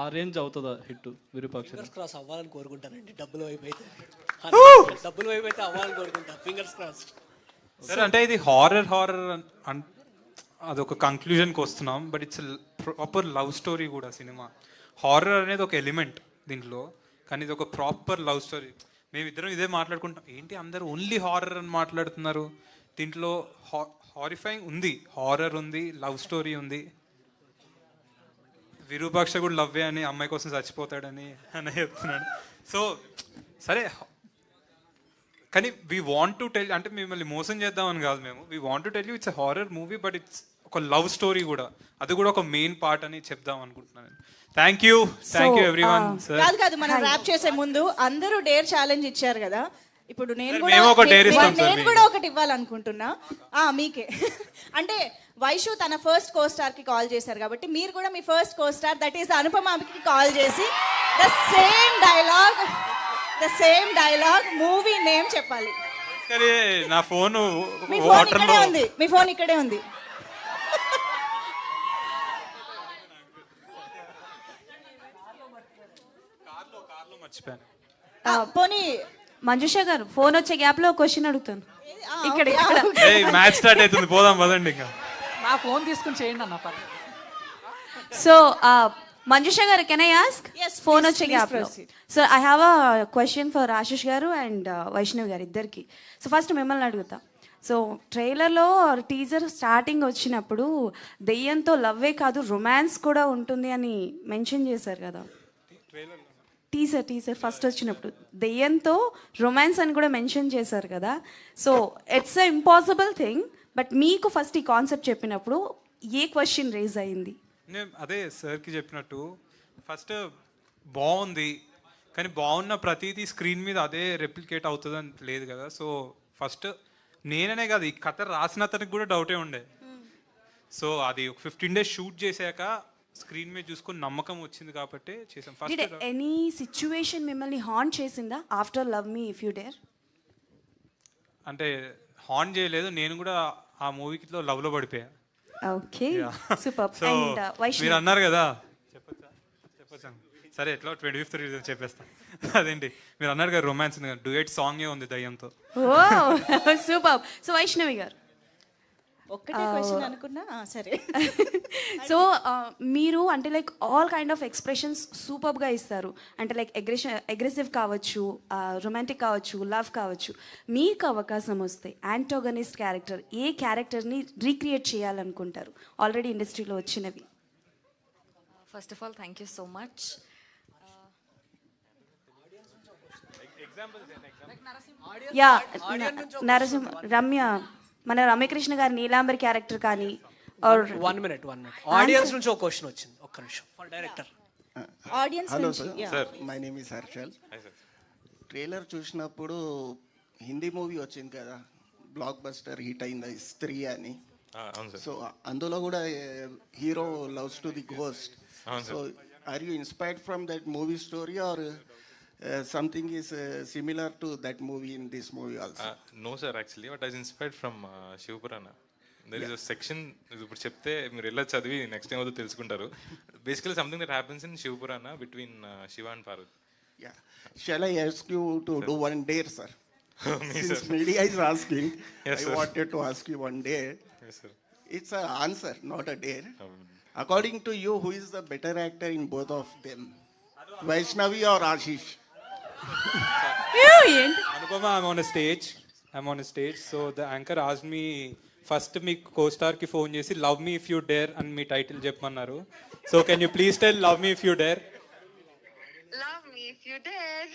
ఆ రేంజ్ అవుతుందా హిట్ విరూపాక్ష? క్రాస్ అవ్వాలని కోరుకుంటానండి. డబ్బులు వైపు అయితే అవ్వాలని కోరుకుంటా. Fingers cross. సార్ అంటే ఇది హారర్ అదొక కంక్లూజన్కి వస్తున్నాం. But it's proper love story కూడా సినిమా. హారర్ అనేది ఒక ఎలిమెంట్ దీంట్లో, కానీ ఇది ఒక ప్రాపర్ లవ్ స్టోరీ. మేమిద్దరం ఇదే మాట్లాడుకుంటాం, ఏంటి అందరూ ఓన్లీ హారర్ అని మాట్లాడుతున్నారు. దీంట్లో హారిఫైయింగ్ ఉంది, హారర్ ఉంది, లవ్ స్టోరీ ఉంది. విరూపాక్ష కూడా లవ్వే అని అమ్మాయి కోసం చచ్చిపోతాడని అని చెప్తున్నాడు. సో సరే, కానీ వీ వాంట్ టు టెల్, అంటే మిమ్మల్ని మోసం చేద్దామని కాదు మేము. We want to tell you it's a horror movie, but it's ఒక లవ్ స్టోరీ కూడా, అది కూడా ఒక మెయిన్ పార్ట్ అని చెప్దాం అనుకుంటున్నాను. Thank you everyone. కాదు మనం ర్యాప్ చేసే ముందు అందరూ డేర్ ఛాలెంజ్ ఇచ్చారు కదా. ఇప్పుడు నేను కూడా ఒకటి ఇవ్వాలనుకుంటున్నా మీకే. అంటే వైషు తన ఫస్ట్ కో స్టార్ కి కాల్ చేశారు కాబట్టి మీరు కూడా మీ first co-star that is అనుపమకి కాల్ చేసి the same dialogue movie name చెప్పాలి. నా ఫోన్ మీ ఫోన్ ఇక్కడే ఉంది. పోనీ మంజుష గారు ఫోన్ వచ్చే గ్యాప్ లో క్వశ్చన్ అడుగుతాను. ఇక్కడ మ్యాచ్ స్టార్ట్ అవుతుంది, పోదాం పదండి. ఇంకా నా ఫోన్ తీసుకుని చేయండి అన్న. సో మంజుష గారు, కెన్ ఐ ఆస్క్? ఫోన్ వచ్చే గ్యాప్ లో. So I have a question for Ashish గారు అండ్ వైష్ణవ్ గారు ఇద్దరికి. సో ఫస్ట్ మిమ్మల్ని అడుగుతా. సో ట్రైలర్లో టీజర్ స్టార్టింగ్ వచ్చినప్పుడు దెయ్యంతో లవ్వే కాదు రొమాన్స్ కూడా ఉంటుంది అని మెన్షన్ చేశారు కదా. టీజర్ ఫస్ట్ వచ్చినప్పుడు దెయ్యంతో రొమాన్స్ అని కూడా మెన్షన్ చేశారు కదా. So it's a impossible thing, but మీకు ఫస్ట్ ఈ కాన్సెప్ట్ చెప్పినప్పుడు ఏ క్వశ్చన్ రేజ్ అయింది? అదే సార్కి చెప్పినట్టు ఫస్ట్ బాగుంది, కానీ బాగున్న ప్రతిదీ స్క్రీన్ మీద అదే రెప్లికేట్ అవుతుంది అని లేదు కదా. సో ఫస్ట్ నేననే కాదు, ఈ కథ రాసిన అతనికి కూడా డౌటే ఉండే. సో అది 15 days షూట్ చేశాక స్క్రీన్ మీద చూసుకొని నమ్మకం వచ్చింది కాబట్టి చేసాం. ఫస్ట్ ఎనీ సిచ్యువేషన్ మిమ్మల్ని హాంట్ చేసిందా after love me if you dare? అంటే హాంట్ చేయలేదు, నేను కూడా ఆ మూవీలో లవ్ లో పడిపోయా. Okay super. అండ్ మీరు అన్నారు కదా, చెప్పొచ్చా? సరే ఎట్లా 25th రిలీజ్ చెప్పేస్తా. అదేంటి మీరు అన్నారు కదా రొమాన్స్ డ్యూయట్ సాంగే ఉంది దయ్యంతో. సూపర్. సో వైష్ణవి గారు, ఒక్కటే క్వశ్చన్ అనుకున్నా సరే. సో మీరు అంటే like all kind of expressions సూపర్గా ఇస్తారు. అంటే లైక్ అగ్రెసివ్ కావచ్చు, రొమాంటిక్ కావచ్చు, లవ్ కావచ్చు. మీకు అవకాశం వస్తే యాంటోగనిస్ట్ క్యారెక్టర్ ఏ క్యారెక్టర్ని రీక్రియేట్ చేయాలనుకుంటారు ఆల్రెడీ ఇండస్ట్రీలో వచ్చినవి? First of all thank you so much. Yeah Narasimha Ramya మన రమ్యకృష్ణ గారి నీలాంబరి క్యారెక్టర్ కానీ వన్ మినిట్ ఆడియన్స్ నుంచి ఒక క్వశ్చన్ వచ్చింది, ఒక్క నిమిషం ఫర్ డైరెక్టర్. ఆడియన్స్ హలో నుంచి sir, my name is Harshal. Trailer చూసినప్పుడు హిందీ మూవీ వచ్చింది కదా, బ్లాక్ బస్టర్ హిట్ అయింది స్త్రీ అని. సో అందులో కూడా hero loves to the ghost. So are you inspired from that movie story or something is similar to that movie in this movie also? No sir, actually what I was inspired from Shiv Purana. There is a section ఇప్పుడు చెప్తే మీరు ఎలా చదివి నెక్స్ట్ టైం అవుతుందో తెలుసుకుంటారు. Basically something that happens in Shiv Purana between Shiva and Parvati. Yeah. Shall I ask you to do one dare, sir? Me, Since sir. media is asking, Yes, I sir. wanted to ask you one dare. Yes sir. It's an answer, not a dare. According to you, who is the better actor in both of them? Vaishnavi or Ashish? Anupama, I'm on a stage. So the anchor asked me first me co-star కి ఫోన్ చేసి love me if you dare అని మీ టైటిల్ చెప్పమన్నారు. So can you please tell love me if you dare? Love me if you dare.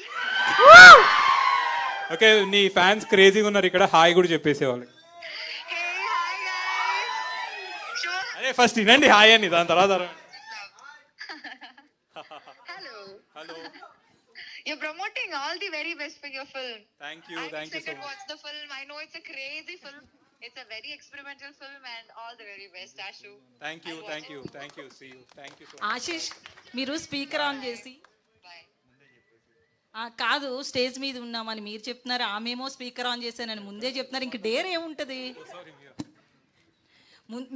Okay, నీ ఫ్యాన్స్ క్రేజీగా ఉన్నారు ఇక్కడ, హాయ్ కూడా చెప్పేసేవాళ్ళు. అరే ఫస్ట్ వినండి హాయ్ అని, దాని తర్వాత Hello. You're promoting all the very best for your film. Thank you so much. Watch the film. I know it's a crazy film. It's a very experimental film, and all the very best, Ashu. Thank you. See you. Thank you so much. Ashish మీరు స్పీకర్ ఆన్ చేసి కాదు స్టేజ్ మీద ఉన్నామని మీరు చెప్తున్నారు, ఆమెమో స్పీకర్ ఆన్ చేశానని ముందే చెప్తున్నారు. ఇంక డేర్ ఏముంటది?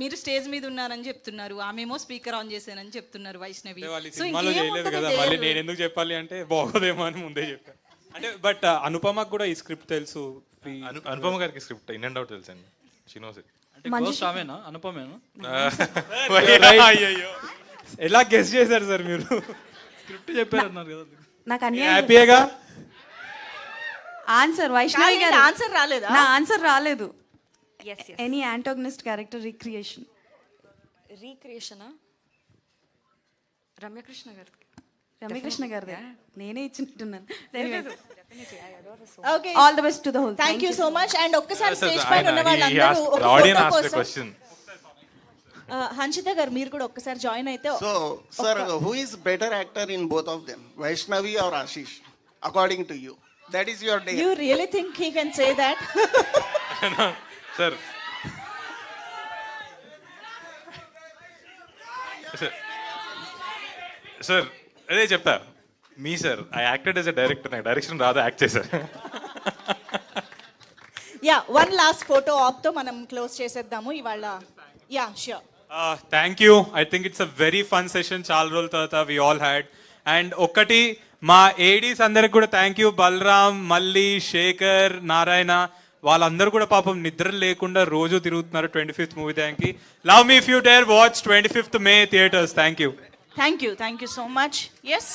మీరు స్టేజ్ మీద ఉన్నారని చెప్తున్నారు, ఆమెమో స్పీకర్ ఆన్ చేశానని చెప్తున్నారు వైష్ణవి. సినిమాలో చేయలేదు కదా, మళ్ళీ నేను ఎందుకు చెప్పాలి అంటే బాగోదేమో అని ముందే చెప్పాను. అంటే బట్ అనుపమకు కూడా ఈ స్క్రిప్ట్ తెలుసు. అనుపమ గారికి స్క్రిప్ట్ ఇన్ అండ్ అవుట్ తెలుసండి. She knows it. గోస్ట్ ఆమెనా అనుపమేనా? అయ్యో ఎలా గెస్ చేశారు సార్ మీరు? స్క్రిప్ట్ చెప్పారన్నారు కదా. నాకు అన్ని హ్యాపీగా ఆన్సర్ వైష్ణవి గారు ఆన్సర్ రాలేదా? నా ఆన్సర్ రాలేదు. Any antagonist character recreation. రీక్రియేషనా? రమ్యకృష్ణ గారిదే నేనే ఇచ్చినట్టున్నాను. Okay. All the best to the whole. Thank you so much. And ఒక్కసారి స్టేజ్ పైన ఉన్న The వాళ్ళందరూ ఒక audience photo asked the కోసం question. హన్షిత గారు మీరు కూడా ఒక్కసారి జాయిన్ అయితే. So, sir, who is better actor in both of them? Vaishnavi or Ashish? According to you. That is your dare. You really think he can say that? Sir sir అదే చెప్తా. మీ sir I acted as a director, నాకు డైరెక్షన్ రాదు, యాక్ట్ చేశారు. Yeah one last photo op తో మనం క్లోజ్ చేసేద్దాము ఇవాళ. Yeah sure. Thank you. I think it's a very fun session. చాలా రోజుల తర్వాత వి ఆల్ హ్యాడ్. అండ్ ఒకటి మా ఏడీస్ అందరికి కూడా థ్యాంక్ యూ. బలరామ్, మల్లి, శేఖర్, నారాయణ వాళ్ళందరూ కూడా పాపం నిద్ర లేకుండా రోజు తిరుగుతున్నారు 25th movie. Thank you. Love me if you dare watch 25th May theatres. Thank you. Thank you so much. Yes